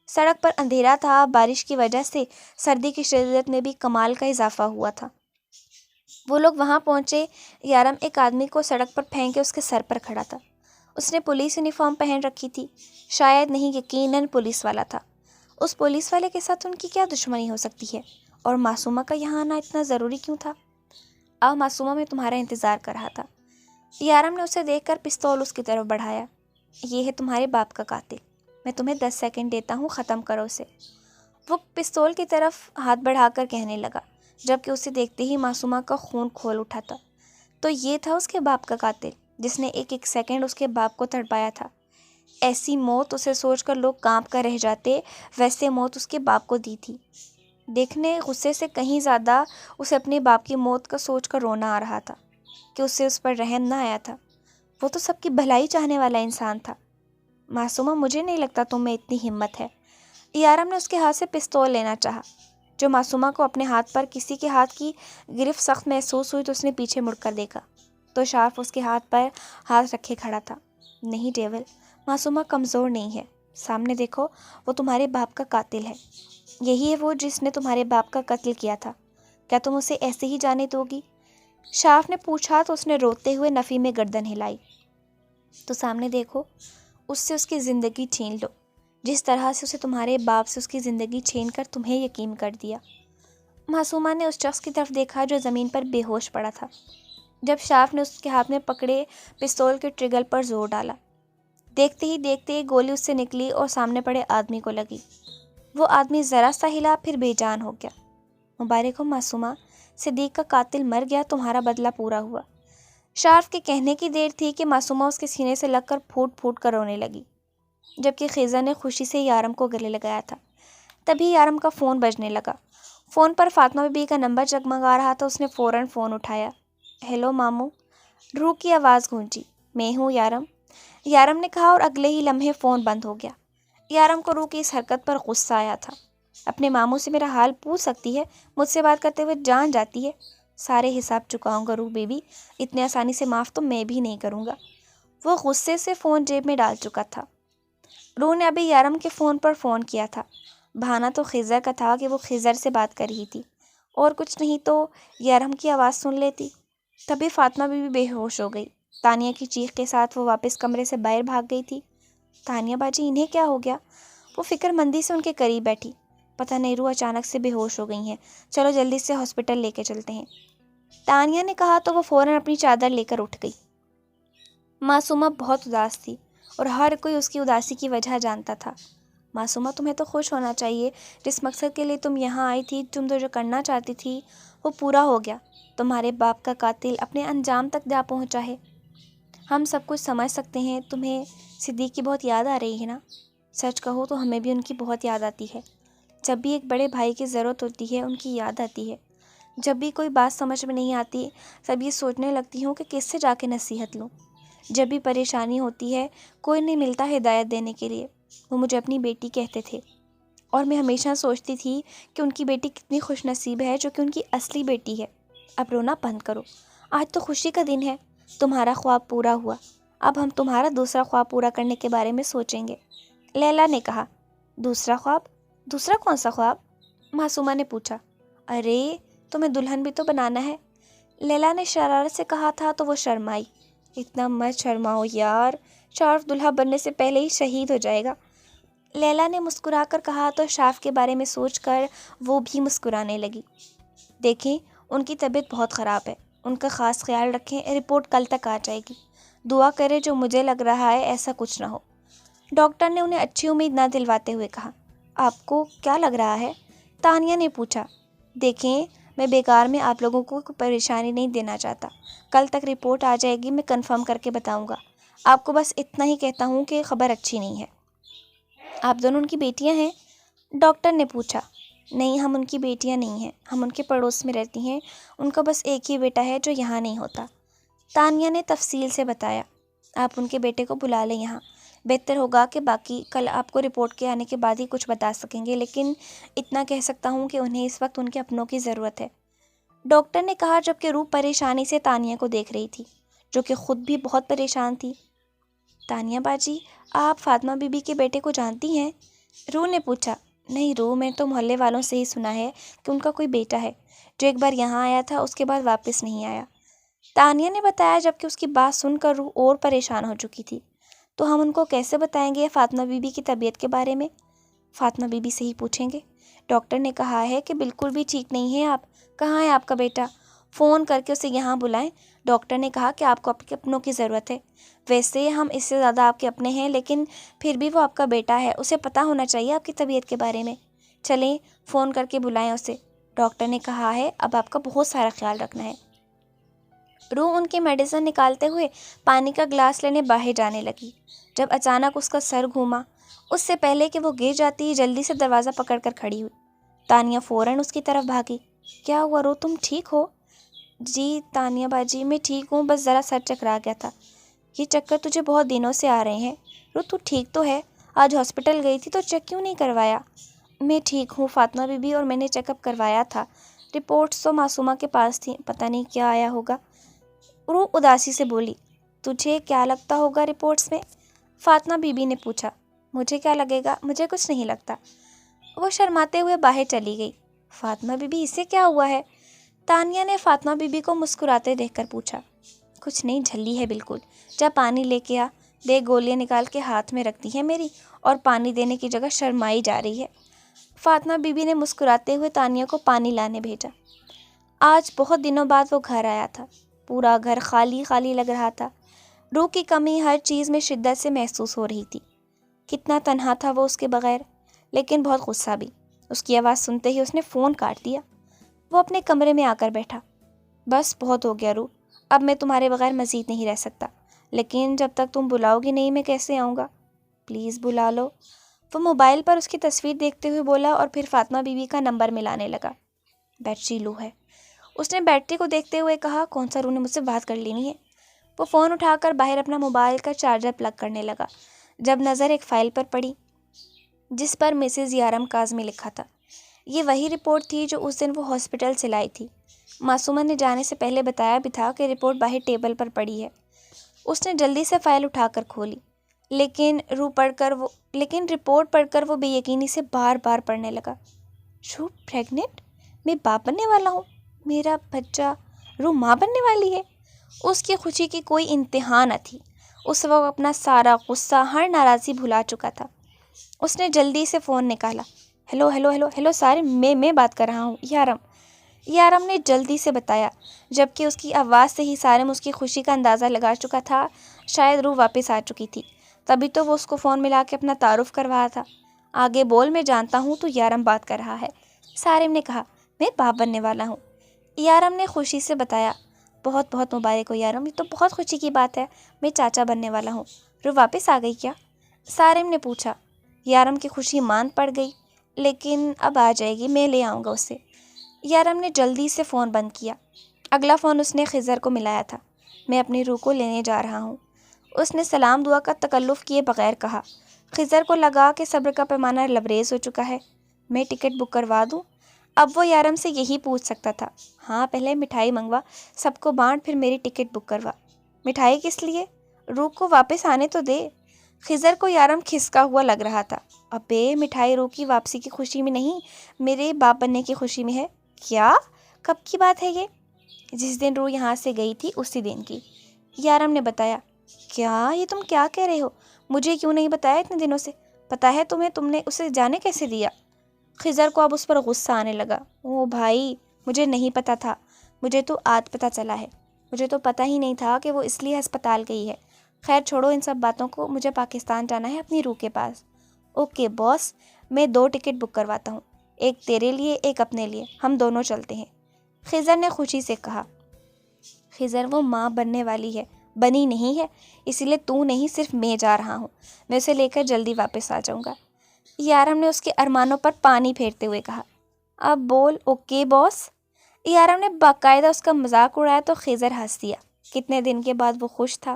سڑک پر اندھیرا تھا، بارش کی وجہ سے سردی کی شدت میں بھی کمال کا اضافہ ہوا تھا۔ وہ لوگ وہاں پہنچے، یارم ایک آدمی کو سڑک پر پھینک کے اس کے سر پر کھڑا تھا۔ اس نے پولیس یونیفارم پہن رکھی تھی، شاید نہیں یقیناً پولیس والا تھا۔ اس پولیس والے کے ساتھ ان کی کیا دشمنی ہو سکتی ہے، اور معصومہ کا یہاں آنا اتنا ضروری کیوں تھا؟ معصومہ، میں تمہارا انتظار کر رہا تھا۔ یارم نے اسے دیکھ کر پستول اس کی طرف بڑھایا۔ یہ ہے تمہارے باپ کا قاتل، میں تمہیں 10 سیکنڈ دیتا ہوں، ختم کرو اسے۔ وہ پستول کی طرف ہاتھ بڑھا کر کہنے لگا، جبکہ اسے دیکھتے ہی معصومہ کا خون کھول اٹھا تھا۔ تو یہ تھا اس کے باپ کا قاتل، جس نے ایک ایک سیکنڈ اس کے باپ کو تڑپایا تھا۔ ایسی موت اسے سوچ کر لوگ کانپ کر رہ جاتے، ویسے موت اس کے باپ کو دی تھی۔ دیکھنے غصے سے کہیں زیادہ اسے اپنے باپ کی موت کا سوچ کر رونا آ رہا تھا کہ اسے اس پر رحم نہ آیا تھا۔ وہ تو سب کی بھلائی چاہنے والا انسان تھا۔ معصومہ، مجھے نہیں لگتا تم میں اتنی ہمت ہے۔ یارم نے اس کے ہاتھ سے پستول لینا چاہا۔ جو معصومہ کو اپنے ہاتھ پر کسی کے ہاتھ کی گرفت سخت محسوس ہوئی تو اس نے پیچھے مڑ کر دیکھا تو شارف اس کے ہاتھ پر ہاتھ رکھے کھڑا تھا۔ نہیں ڈیول، معصومہ کمزور نہیں ہے، سامنے دیکھو، وہ تمہارے باپ کا قاتل ہے۔ یہی ہے وہ جس نے تمہارے باپ کا قتل کیا تھا، کیا تم اسے ایسے ہی جانے دو گی؟ شارف نے پوچھا تو اس نے روتے ہوئے نفی میں گردن ہلائی۔ تو سامنے دیکھو، اس سے اس کی زندگی چھین لو، جس طرح سے اسے تمہارے باپ سے اس کی زندگی چھین کر تمہیں یتیم کر دیا۔ معصومہ نے اس شخص کی طرف دیکھا جو زمین پر بے ہوش پڑا تھا۔ جب شارف نے اس کے ہاتھ میں پکڑے پستول کے ٹریگر پر زور ڈالا، دیکھتے ہی دیکھتے ایک گولی اس سے نکلی اور سامنے پڑے آدمی کو لگی۔ وہ آدمی ذرا سا ہلا، پھر بے جان ہو گیا۔ مبارک ہو معصومہ، صدیق کا قاتل مر گیا، تمہارا بدلہ پورا ہوا۔ شارف کے کہنے کی دیر تھی کہ معصومہ اس کے سینے سے لگ کر پھوٹ پھوٹ کر رونے لگی، جبکہ خضر نے خوشی سے یارم کو گلے لگایا تھا۔ تبھی یارم کا فون بجنے لگا۔ فون پر فاطمہ بی بی کا نمبر جگمگا رہا تھا۔ اس نے فوراً فون اٹھایا۔ ہیلو ماموں، روح کی آواز گونجی۔ میں ہوں یارم، یارم نے کہا، اور اگلے ہی لمحے فون بند ہو گیا۔ یارم کو روح کی اس حرکت پر غصہ آیا تھا۔ اپنے ماموں سے میرا حال پوچھ سکتی ہے، مجھ سے بات کرتے ہوئے جان جاتی ہے۔ سارے حساب چکاؤں گا روح بیبی، اتنے آسانی سے معاف تو میں بھی نہیں کروں گا۔ وہ غصے سے فون جیب میں ڈال چکا تھا۔ روح نے ابھی یارم کے فون پر فون کیا تھا۔ بہانہ تو خضر کا تھا کہ وہ خضر سے بات کر رہی تھی، اور کچھ نہیں تو یارم کی آواز سن لیتی۔ تبھی فاطمہ بی بی بے ہوش ہو گئی۔ تانیہ کی چیخ کے ساتھ وہ واپس کمرے سے باہر بھاگ گئی تھی۔ تانیہ باجی، انہیں کیا ہو گیا؟ وہ فکر مندی سے ان کے قریب بیٹھی۔ پتہ نہیں روح اچانک سے بے ہوش ہو گئی ہیں، چلو جلدی سے ہاسپٹل لے کے چلتے ہیں، تانیہ نے کہا تو وہ فوراً اپنی چادر لے کر اٹھ گئی۔ معصومہ بہت اداس تھی اور ہر کوئی اس کی اداسی کی وجہ جانتا تھا۔ معصومہ، تمہیں تو خوش ہونا چاہیے، جس مقصد کے لیے تم یہاں آئی تھی، تم تو جو کرنا چاہتی تھی وہ پورا ہو گیا۔ تمہارے باپ کا قاتل اپنے انجام تک جا پہنچا ہے۔ ہم سب کچھ سمجھ سکتے ہیں، تمہیں صدیق کی بہت یاد آ رہی ہے نا؟ سچ کہو تو ہمیں بھی ان کی بہت یاد آتی ہے۔ جب بھی ایک بڑے بھائی کی ضرورت ہوتی ہے ان کی یاد آتی ہے۔ جب بھی کوئی بات سمجھ میں نہیں آتی تب یہ سوچنے لگتی ہوں کہ کس سے جا کے نصیحت لوں۔ جب بھی پریشانی ہوتی ہے کوئی نہیں ملتا ہدایت دینے کے لیے۔ وہ مجھے اپنی بیٹی کہتے تھے، اور میں ہمیشہ سوچتی تھی کہ ان کی بیٹی کتنی خوش نصیب ہے جو کہ ان کی اصلی بیٹی ہے۔ اب رونا بند کرو، آج تو خوشی کا دن ہے، تمہارا خواب پورا ہوا۔ اب ہم تمہارا دوسرا خواب پورا کرنے کے بارے میں سوچیں گے، لیلا نے کہا۔ دوسرا خواب؟ دوسرا کون سا خواب؟ معصومہ نے پوچھا۔ ارے، تمہیں دلہن بھی تو بنانا ہے، لیلا نے شرارت سے کہا تھا تو وہ شرمائی۔ اتنا مت شرماؤ یار، شارف دلہا بننے سے پہلے ہی شہید ہو جائے گا، لیلا نے مسکرا کر کہا تو شارف کے بارے میں سوچ کر وہ بھی مسکرانے لگی۔ دیکھیں، ان کی طبیعت بہت خراب ہے، ان کا خاص خیال رکھیں، رپورٹ کل تک آ جائے گی۔ دعا کریں جو مجھے لگ رہا ہے ایسا کچھ نہ ہو۔ ڈاکٹر نے انہیں اچھی امید نہ دلواتے ہوئے کہا۔ آپ کو کیا لگ رہا ہے؟ تانیہ نے پوچھا۔ دیکھیں، میں بیکار میں آپ لوگوں کو کوئی پریشانی نہیں دینا چاہتا۔ کل تک رپورٹ آ جائے گی، میں کنفرم کر کے بتاؤں گا۔ آپ کو بس اتنا ہی کہتا ہوں کہ خبر اچھی نہیں ہے۔ آپ دونوں ان کی بیٹیاں ہیں؟ ڈاکٹر نے پوچھا۔ نہیں، ہم ان کی بیٹیاں نہیں ہیں، ہم ان کے پڑوس میں رہتی ہیں۔ ان کا بس ایک ہی بیٹا ہے جو یہاں نہیں ہوتا۔ تانیہ نے تفصیل سے بتایا۔ آپ ان کے بیٹے کو بلا لیں یہاں، بہتر ہوگا کہ باقی کل آپ کو رپورٹ کے آنے کے بعد ہی کچھ بتا سکیں گے، لیکن اتنا کہہ سکتا ہوں کہ انہیں اس وقت ان کے اپنوں کی ضرورت ہے، ڈاکٹر نے کہا، جبکہ روح پریشانی سے تانیہ کو دیکھ رہی تھی، جو کہ خود بھی بہت پریشان تھی۔ تانیہ باجی، آپ فاطمہ بی بی کے بیٹے کو جانتی ہیں؟ روح نے پوچھا۔ نہیں روح، میں تو محلے والوں سے ہی سنا ہے کہ ان کا کوئی بیٹا ہے جو ایک بار یہاں آیا تھا، اس کے بعد واپس نہیں آیا، تانیہ نے بتایا، جبکہ اس کی بات سن کر روح اور پریشان ہو چکی تھی۔ تو ہم ان کو کیسے بتائیں گے فاطمہ بی بی کی طبیعت کے بارے میں؟ فاطمہ بی بی سے ہی پوچھیں گے۔ ڈاکٹر نے کہا ہے کہ بالکل بھی ٹھیک نہیں ہے آپ۔ کہاں ہے آپ کا بیٹا؟ فون کر کے اسے یہاں بلائیں۔ ڈاکٹر نے کہا کہ آپ کو آپ کے اپنوں کی ضرورت ہے۔ ویسے ہم اس سے زیادہ آپ کے اپنے ہیں، لیکن پھر بھی وہ آپ کا بیٹا ہے، اسے پتہ ہونا چاہیے آپ کی طبیعت کے بارے میں۔ چلیں فون کر کے بلائیں اسے، ڈاکٹر نے کہا ہے، اب آپ کا بہت سارا خیال رکھنا ہے۔ روح ان کی میڈیسن نکالتے ہوئے پانی کا گلاس لینے باہر جانے لگی، جب اچانک اس کا سر گھوما۔ اس سے پہلے کہ وہ گر جاتی، جلدی سے دروازہ پکڑ کر کھڑی ہوئی۔ تانیہ فوراً اس کی طرف بھاگی۔ کیا ہوا روح، تم ٹھیک ہو؟ جی تانیہ باجی، میں ٹھیک ہوں، بس ذرا سر چکرا گیا تھا۔ یہ چکر تجھے بہت دنوں سے آ رہے ہیں۔ روح تو ٹھیک تو ہے، آج ہاسپٹل گئی تھی تو چیک کیوں نہیں کروایا؟ میں ٹھیک ہوں فاطمہ بی بی، اور میں نے چیک اپ کروایا تھا، رپورٹس تو معصومہ کے پاس تھیں، پتہ نہیں کیا آیا ہوگا۔ روح اداسی سے بولی۔ تجھے کیا لگتا ہوگا رپورٹس میں؟ فاطمہ بی بی نے پوچھا۔ مجھے کیا لگے گا، مجھے کچھ نہیں لگتا۔ وہ شرماتے ہوئے باہر چلی گئی۔ فاطمہ بی بی، اسے کیا ہوا ہے؟ تانیہ نے فاطمہ بی بی کو مسکراتے دیکھ کر پوچھا۔ کچھ نہیں، جھلی ہے بالکل، جا پانی لے کے آ۔ دے گولیاں نکال کے ہاتھ میں رکھتی ہے میری، اور پانی دینے کی جگہ شرمائی جا رہی ہے۔ فاطمہ بی بی نے مسکراتے ہوئے تانیہ کو پانی لانے بھیجا۔ آج بہت دنوں بعد وہ گھر آیا تھا، پورا گھر خالی خالی لگ رہا تھا۔ روح کی کمی ہر چیز میں شدت سے محسوس ہو رہی تھی۔ کتنا تنہا تھا وہ اس کے بغیر، لیکن بہت غصہ بھی۔ اس کی آواز سنتے ہی اس نے فون کاٹ دیا۔ وہ اپنے کمرے میں آ کر بیٹھا۔ بس بہت ہو گیا روح، اب میں تمہارے بغیر مزید نہیں رہ سکتا، لیکن جب تک تم بلاؤ گی نہیں میں کیسے آؤں گا؟ پلیز بلا لو۔ وہ موبائل پر اس کی تصویر دیکھتے ہوئے بولا، اور پھر فاطمہ بی بی کا نمبر ملانے لگا۔ بیٹری لو ہے، اس نے بیٹری کو دیکھتے ہوئے کہا۔ کون سا روح نے مجھ سے بات کر لینی ہے؟ وہ فون اٹھا کر باہر اپنا موبائل کا چارجر پلگ کرنے لگا، جب نظر ایک فائل پر پڑی جس پر مسز یارم کاظمی لکھا تھا۔ یہ وہی رپورٹ تھی جو اس دن وہ ہاسپٹل سے لائی تھی۔ معصومہ نے جانے سے پہلے بتایا بھی تھا کہ رپورٹ باہر ٹیبل پر پڑی ہے۔ اس نے جلدی سے فائل اٹھا کر کھولی، لیکن رپورٹ پڑھ کر وہ بے یقینی سے بار بار پڑھنے لگا۔ روح پریگننٹ؟ میں باپ بننے والا ہوں؟ میرا بچہ؟ روح ماں بننے والی ہے؟ اس کی خوشی کی کوئی انتہا نہ تھی۔ اس وقت اپنا سارا غصہ، ہر ناراضی بھلا چکا تھا۔ اس نے جلدی سے فون نکالا۔ ہیلو ہیلو ہیلو ہیلو سارم، میں بات کر رہا ہوں، یارم نے جلدی سے بتایا، جبکہ اس کی آواز سے ہی سارم اس کی خوشی کا اندازہ لگا چکا تھا۔ شاید روح واپس آ چکی تھی، تبھی تو وہ اس کو فون ملا کے اپنا تعارف کروا تھا۔ آگے بول، میں جانتا ہوں تو یارم بات کر رہا ہے، سارم نے کہا۔ میں باپ بننے والا ہوں، یارم نے خوشی سے بتایا۔ بہت بہت مبارک ہو یارم، یہ تو بہت خوشی کی بات ہے، میں چاچا بننے والا ہوں۔ روح واپس آ گئی کیا؟ سارم نے پوچھا۔ یارم کی خوشی ماند پڑ گئی، لیکن اب آ جائے گی، میں لے آؤں گا اسے۔ یارم نے جلدی سے فون بند کیا۔ اگلا فون اس نے خضر کو ملایا تھا۔ میں اپنی روح کو لینے جا رہا ہوں، اس نے سلام دعا کا تکلف کیے بغیر کہا۔ خضر کو لگا کہ صبر کا پیمانہ لبریز ہو چکا ہے۔ میں ٹکٹ بک کروا دوں؟ اب وہ یارم سے یہی پوچھ سکتا تھا۔ ہاں، پہلے مٹھائی منگوا، سب کو بانٹ، پھر میری ٹکٹ بک کروا۔ مٹھائی کس لیے؟ روح کو واپس آنے تو دے۔ خضر کو یارم کھسکا ہوا لگ رہا تھا۔ ابے، مٹھائی روح کی واپسی کی خوشی میں نہیں، میرے باپ بننے کی خوشی میں ہے۔ کیا؟ کب کی بات ہے یہ؟ جس دن روح یہاں سے گئی تھی اسی دن کی، یارم نے بتایا۔ کیا؟ یہ تم کیا کہہ رہے ہو؟ مجھے کیوں نہیں بتایا اتنے دنوں سے؟ پتہ ہے تمہیں، تم نے اسے جانے کیسے دیا؟ خضر کو اب اس پر غصہ آنے لگا۔ او بھائی، مجھے نہیں پتہ تھا، مجھے تو آج پتہ چلا ہے، مجھے تو پتہ ہی نہیں تھا کہ وہ اس لیے ہسپتال گئی ہے۔ خیر چھوڑو ان سب باتوں کو، مجھے پاکستان جانا ہے اپنی روح کے پاس۔ اوکے باس، میں 2 ٹکٹ بک کرواتا ہوں، ایک تیرے لیے ایک اپنے لیے، ہم دونوں چلتے ہیں، خضر نے خوشی سے کہا۔ خضر وہ ماں بننے والی ہے، بنی نہیں ہے، اسی لیے تو نہیں صرف میں جا رہا ہوں، میں اسے لے کر جلدی واپس آ جاؤں گا، یارم نے اس کے ارمانوں پر پانی پھیرتے ہوئے کہا۔ اب بول اوکے باس۔ یارم نے باقاعدہ اس کا مذاق اڑایا تو خضر ہنس دیا۔ کتنے دن کے بعد وہ خوش تھا۔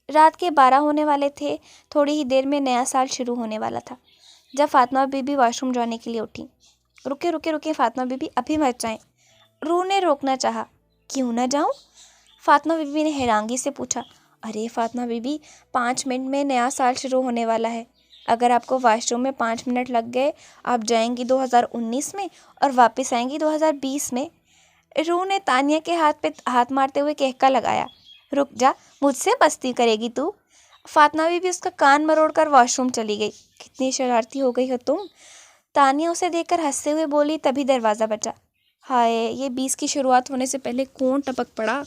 رات کے 12 ہونے والے تھے، تھوڑی ہی دیر میں نیا سال شروع ہونے والا تھا جب Fatima Bibi washroom جانے کے لیے اٹھی۔ رکے رکے رکے فاطمہ بی بی، ابھی مت جائیں۔ روح نے روکنا چاہا۔ کیوں نہ جاؤں؟ فاطمہ بی بی نے حیرانگی سے پوچھا۔ ارے فاطمہ بی بی، 5 منٹ میں نیا سال شروع ہونے والا ہے، اگر آپ کو واش روم میں 5 منٹ لگ گئے، آپ جائیں گی 2019 میں اور واپس آئیں گی 2020 میں۔ روح نے تانیہ کے ہاتھ پہ ہاتھ مارتے ہوئے کہکا لگایا۔ رک جا، مجھ سے مستی کرے گی تو؟ فاطمہ بی بی اس کا کان مروڑ کر واش روم چلی گئی۔ کتنی شرارتی ہو گئی ہو تم، تانیہ اسے دیکھ کر ہنستے ہوئے بولی۔ تبھی دروازہ بجا۔ ہائے، یہ 20 کی شروعات ہونے سے پہلے کون ٹپک پڑا؟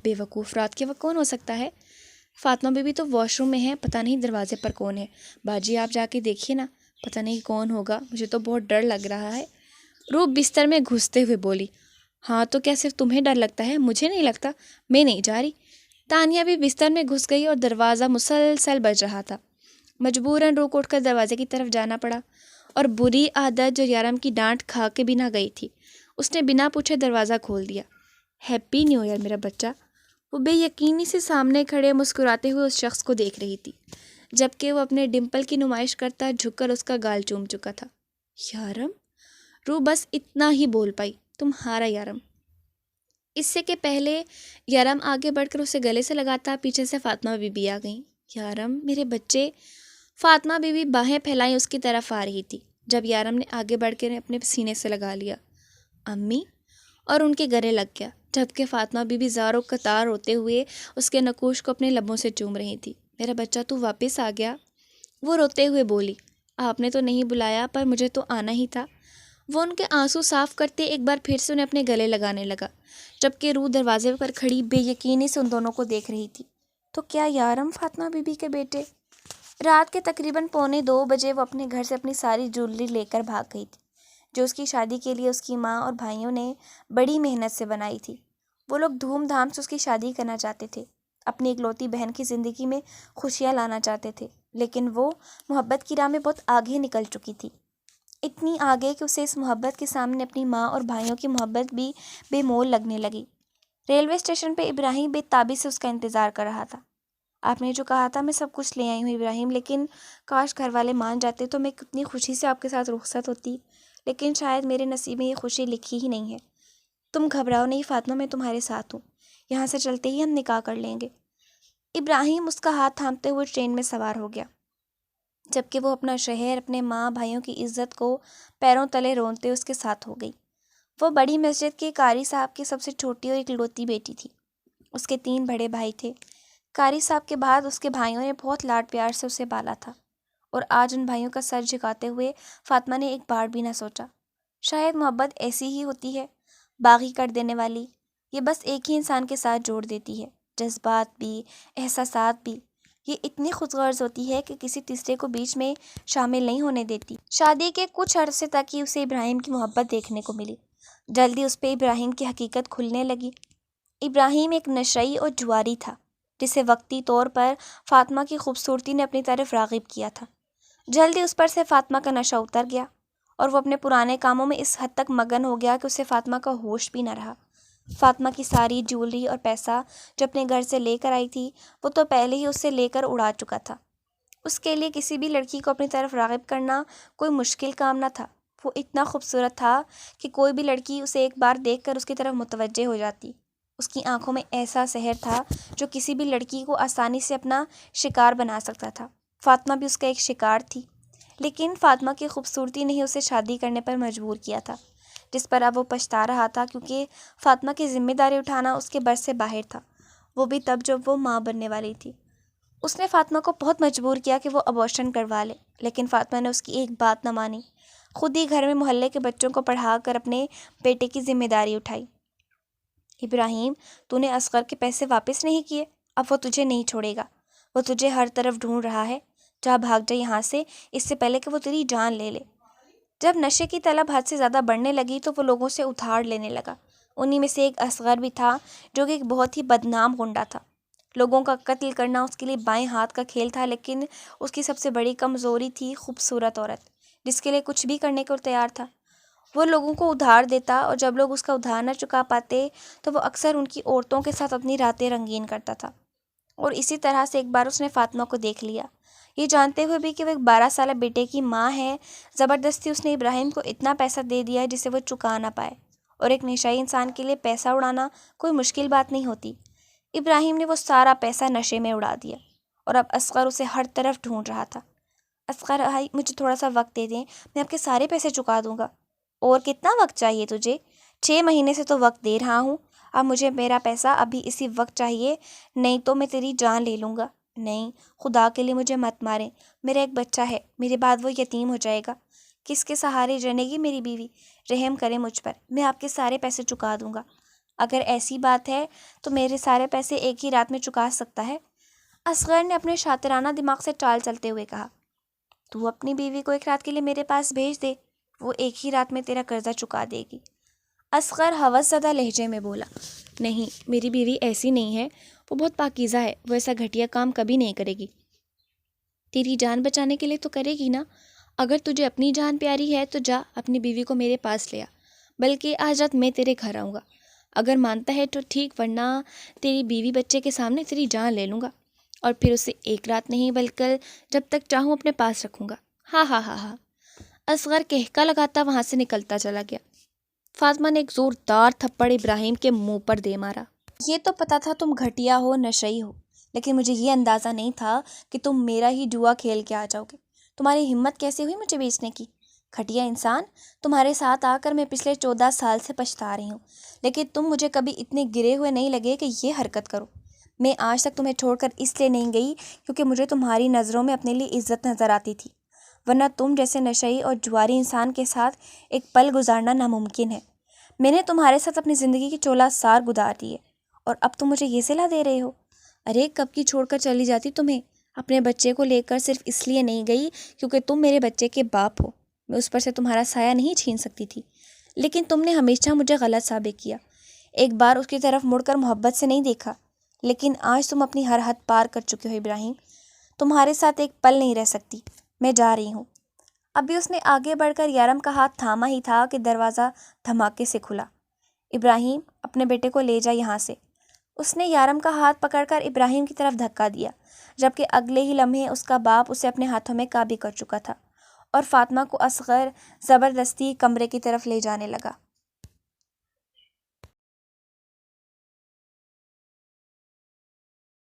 بے وقوف، رات کے وقت کون ہو سکتا ہے؟ فاطمہ بی بی تو واش روم میں ہے، پتہ نہیں دروازے پر کون ہے۔ باجی آپ جا کے دیکھیے نا، پتہ نہیں کون ہوگا، مجھے تو بہت ڈر لگ رہا ہے۔ روح بستر میں گھستے ہوئے بولی۔ ہاں تو کیا صرف تمہیں ڈر لگتا ہے؟ مجھے نہیں لگتا، میں نہیں جا رہی۔ تانیہ بھی بستر میں گھس گئی اور دروازہ مسلسل بج رہا تھا۔ مجبوراً روح کو اٹھ کر دروازے کی طرف جانا پڑا، اور بری عادت جو یارم کی ڈانٹ کھا کے بھی نہ گئی تھی، اس نے بنا پوچھے دروازہ کھول دیا۔ ہیپی نیو ایئر میرا بچہ۔ وہ بے یقینی سے سامنے کھڑے مسکراتے ہوئے اس شخص کو دیکھ رہی تھی، جبکہ وہ اپنے ڈمپل کی نمائش کرتا جھک کر اس کا گال چوم چکا تھا۔ یارم؟ روح بس اتنا ہی بول پائی، تمہارا یارم۔ اس سے کہ پہلے یارم آگے بڑھ کر اسے گلے سے لگاتا، پیچھے سے فاطمہ بی بی آ گئیں۔ یارم میرے بچے۔ فاطمہ بی بی باہیں پھیلائیں اس کی طرف آ رہی تھی، جب یارم نے آگے بڑھ کے اپنے سینے سے لگا لیا۔ امی، اور ان کے گلے لگ گیا، جبکہ فاطمہ بی بی زاروں قطار روتے ہوئے اس کے نقوش کو اپنے لبوں سے چوم رہی تھی۔ میرا بچہ تو واپس آ گیا، وہ روتے ہوئے بولی۔ آپ نے تو نہیں بلایا، پر مجھے تو آنا ہی تھا۔ وہ ان کے آنسو صاف کرتے ایک بار پھر سے انہیں اپنے گلے لگانے لگا، جبکہ روح دروازے پر کھڑی بے یقینی سے ان دونوں کو دیکھ رہی تھی۔ تو کیا یارم فاطمہ بی بی کے بیٹے؟ رات کے تقریباً 1:45 بجے وہ اپنے گھر سے اپنی ساری جویلری لے کر بھاگ گئی تھی، جو اس کی شادی کے لیے اس کی ماں اور بھائیوں نے بڑی محنت سے بنائی تھی۔ وہ لوگ دھوم دھام سے اس کی شادی کرنا چاہتے تھے، اپنی اکلوتی بہن کی زندگی میں خوشیاں لانا چاہتے تھے، لیکن وہ محبت کی راہ میں بہت آگے نکل چکی تھی، اتنی آگے کہ اسے اس محبت کے سامنے اپنی ماں اور بھائیوں کی محبت بھی بے مول لگنے لگی۔ ریلوے اسٹیشن پہ ابراہیم بے تابی سے اس کا انتظار کر رہا تھا۔ آپ نے جو کہا تھا میں سب کچھ لے آئی ہوں ابراہیم، لیکن کاش گھر والے مان جاتے تو میں کتنی خوشی سے آپ کے ساتھ رخصت ہوتی، لیکن شاید میرے نصیب میں یہ خوشی لکھی ہی نہیں ہے۔ تم گھبراؤ نہیں فاطمہ، میں تمہارے ساتھ ہوں، یہاں سے چلتے ہی ہم نکاح کر لیں گے۔ ابراہیم اس کا ہاتھ تھامتے ہوئے ٹرین میں سوار ہو گیا، جبکہ وہ اپنا شہر، اپنے ماں بھائیوں کی عزت کو پیروں تلے رونتے اس کے ساتھ ہو گئی۔ وہ بڑی مسجد کے قاری صاحب کی سب سے چھوٹی اور اکلوتی بیٹی تھی۔ اس کے 3 بڑے بھائی تھے۔ قاری صاحب کے بعد اس کے بھائیوں نے بہت لاڈ پیار سے اسے پالا تھا، اور آج ان بھائیوں کا سر جھکاتے ہوئے فاطمہ نے ایک بار بھی نہ سوچا، شاید محبت ایسی ہی ہوتی ہے، باغی کر دینے والی۔ یہ بس ایک ہی انسان کے ساتھ جوڑ دیتی ہے، جذبات بھی، احساسات بھی۔ یہ اتنی خود غرض ہوتی ہے کہ کسی تیسرے کو بیچ میں شامل نہیں ہونے دیتی۔ شادی کے کچھ عرصے تک ہی اسے ابراہیم کی محبت دیکھنے کو ملی، جلدی اس پہ ابراہیم کی حقیقت کھلنے لگی۔ ابراہیم ایک نشئی اور جواری تھا، جسے وقتی طور پر فاطمہ کی خوبصورتی نے اپنی طرف راغب کیا تھا۔ جلدی اس پر سے فاطمہ کا نشہ اتر گیا، اور وہ اپنے پرانے کاموں میں اس حد تک مگن ہو گیا کہ اسے فاطمہ کا ہوش بھی نہ رہا۔ فاطمہ کی ساری جیولری اور پیسہ جو اپنے گھر سے لے کر آئی تھی، وہ تو پہلے ہی اس سے لے کر اڑا چکا تھا۔ اس کے لیے کسی بھی لڑکی کو اپنی طرف راغب کرنا کوئی مشکل کام نہ تھا۔ وہ اتنا خوبصورت تھا کہ کوئی بھی لڑکی اسے ایک بار دیکھ کر اس کی طرف متوجہ ہو جاتی۔ اس کی آنکھوں میں ایسا سحر تھا جو کسی بھی لڑکی کو آسانی سے اپنا شکار بنا سکتا تھا۔ فاطمہ بھی اس کا ایک شکار تھی، لیکن فاطمہ کی خوبصورتی نے ہی اسے شادی کرنے پر مجبور کیا تھا، جس پر اب وہ پچھتا رہا تھا، کیونکہ فاطمہ کی ذمہ داری اٹھانا اس کے بس سے باہر تھا، وہ بھی تب جب وہ ماں بننے والی تھی۔ اس نے فاطمہ کو بہت مجبور کیا کہ وہ ابورشن کروا لے، لیکن فاطمہ نے اس کی ایک بات نہ مانی، خود ہی گھر میں محلے کے بچوں کو پڑھا کر اپنے بیٹے کی ذمہ داری اٹھائی۔ ابراہیم، تو نے اصغر کے پیسے واپس نہیں کیے، اب وہ تجھے نہیں چھوڑے گا، وہ تجھے ہر طرف ڈھونڈ رہا ہے، جا بھاگ جا یہاں سے، اس سے پہلے کہ وہ تیری جان لے لے۔ جب نشے کی طلب حد سے زیادہ بڑھنے لگی تو وہ لوگوں سے ادھار لینے لگا۔ انہی میں سے ایک اصغر بھی تھا جو کہ ایک بہت ہی بدنام گنڈا تھا۔ لوگوں کا قتل کرنا اس کے لیے بائیں ہاتھ کا کھیل تھا، لیکن اس کی سب سے بڑی کمزوری تھی خوبصورت عورت، جس کے لیے کچھ بھی کرنے کو تیار تھا۔ وہ لوگوں کو ادھار دیتا اور جب لوگ اس کا ادھار نہ چکا پاتے تو وہ اکثر ان کی عورتوں کے ساتھ اپنی راتیں رنگین کرتا تھا۔ اور اسی طرح سے ایک بار اس نے فاطمہ کو دیکھ لیا، یہ جانتے ہوئے بھی کہ وہ ایک 12 سالہ بیٹے کی ماں ہے۔ زبردستی اس نے ابراہیم کو اتنا پیسہ دے دیا جسے وہ چکا نہ پائے، اور ایک نشائی انسان کے لیے پیسہ اڑانا کوئی مشکل بات نہیں ہوتی۔ ابراہیم نے وہ سارا پیسہ نشے میں اڑا دیا، اور اب اصغر اسے ہر طرف ڈھونڈ رہا تھا۔ اصغر بھائی، مجھے تھوڑا سا وقت دے دیں، میں آپ کے سارے پیسے چکا دوں گا۔ اور کتنا وقت چاہیے تجھے؟ 6 مہینے سے تو وقت دے رہا ہوں، اب مجھے میرا پیسہ ابھی اسی وقت چاہیے، نہیں تو میں تیری جان لے لوں گا۔ نہیں، خدا کے لیے مجھے مت ماریں، میرا ایک بچہ ہے، میرے بعد وہ یتیم ہو جائے گا، کس کے سہارے رہے گی میری بیوی؟ رحم کریں مجھ پر، میں آپ کے سارے پیسے چکا دوں گا۔ اگر ایسی بات ہے تو میرے سارے پیسے ایک ہی رات میں چکا سکتا ہے۔ اصغر نے اپنے شاطرانہ دماغ سے چال چلتے ہوئے کہا، تو اپنی بیوی کو ایک رات کے لیے میرے پاس بھیج دے، وہ ایک ہی رات میں تیرا قرضہ چکا دے گی۔ اصغر ہوس زدہ لہجے میں بولا، نہیں، میری بیوی ایسی نہیں ہے، وہ بہت پاکیزہ ہے، وہ ایسا گھٹیا کام کبھی نہیں کرے گی۔ تیری جان بچانے کے لیے تو کرے گی نا؟ اگر تجھے اپنی جان پیاری ہے تو جا اپنی بیوی کو میرے پاس لے آ، بلکہ آج رات میں تیرے گھر آؤں گا۔ اگر مانتا ہے تو ٹھیک، ورنہ تیری بیوی بچے کے سامنے تیری جان لے لوں گا، اور پھر اسے ایک رات نہیں بلکہ جب تک چاہوں اپنے پاس رکھوں گا۔ ہاں ہاں ہاں ہاں۔ اصغر کہکا لگاتا وہاں سے نکلتا چلا گیا۔ فاطمہ نے ایک زوردار تھپڑ ابراہیم کے منہ پر دے مارا۔ یہ تو پتا تھا تم گھٹیا ہو، نشئی ہو، لیکن مجھے یہ اندازہ نہیں تھا کہ تم میرا ہی جوا کھیل کے آ جاؤ گے۔ تمہاری ہمت کیسے ہوئی مجھے بیچنے کی؟ گھٹیا انسان، تمہارے ساتھ آ کر میں پچھلے 14 سال سے پچھتا رہی ہوں، لیکن تم مجھے کبھی اتنے گرے ہوئے نہیں لگے کہ یہ حرکت کرو۔ میں آج تک تمہیں چھوڑ کر اس لیے نہیں گئی کیونکہ مجھے تمہاری نظروں میں اپنے لیے عزت نظر آتی تھی، ورنہ تم جیسے نشئی اور جواری انسان کے ساتھ ایک پل گزارنا ناممکن ہے۔ میں نے تمہارے ساتھ اپنی زندگی کی 14 سال گزار دی ہے، اور اب تم مجھے یہ صلاح دے رہے ہو؟ ارے کب کی چھوڑ کر چلی جاتی تمہیں، اپنے بچے کو لے کر صرف اس لیے نہیں گئی کیونکہ تم میرے بچے کے باپ ہو۔ میں اس پر سے تمہارا سایہ نہیں چھین سکتی تھی، لیکن تم نے ہمیشہ مجھے غلط ثابت کیا۔ ایک بار اس کی طرف مڑ کر محبت سے نہیں دیکھا، لیکن آج تم اپنی ہر حد پار کر چکے ہو ابراہیم۔ تمہارے ساتھ ایک پل نہیں رہ سکتی، میں جا رہی ہوں۔ ابھی اس نے آگے بڑھ کر یارم کا ہاتھ تھاما ہی تھا کہ دروازہ دھماکے سے کھلا۔ ابراہیم، اپنے بیٹے کو لے جا یہاں سے۔ اس نے یارم کا ہاتھ پکڑ کر ابراہیم کی طرف دھکا دیا، جبکہ اگلے ہی لمحے اس کا باپ اسے اپنے ہاتھوں میں قابو کر چکا تھا، اور فاطمہ کو اصغر زبردستی کمرے کی طرف لے جانے لگا۔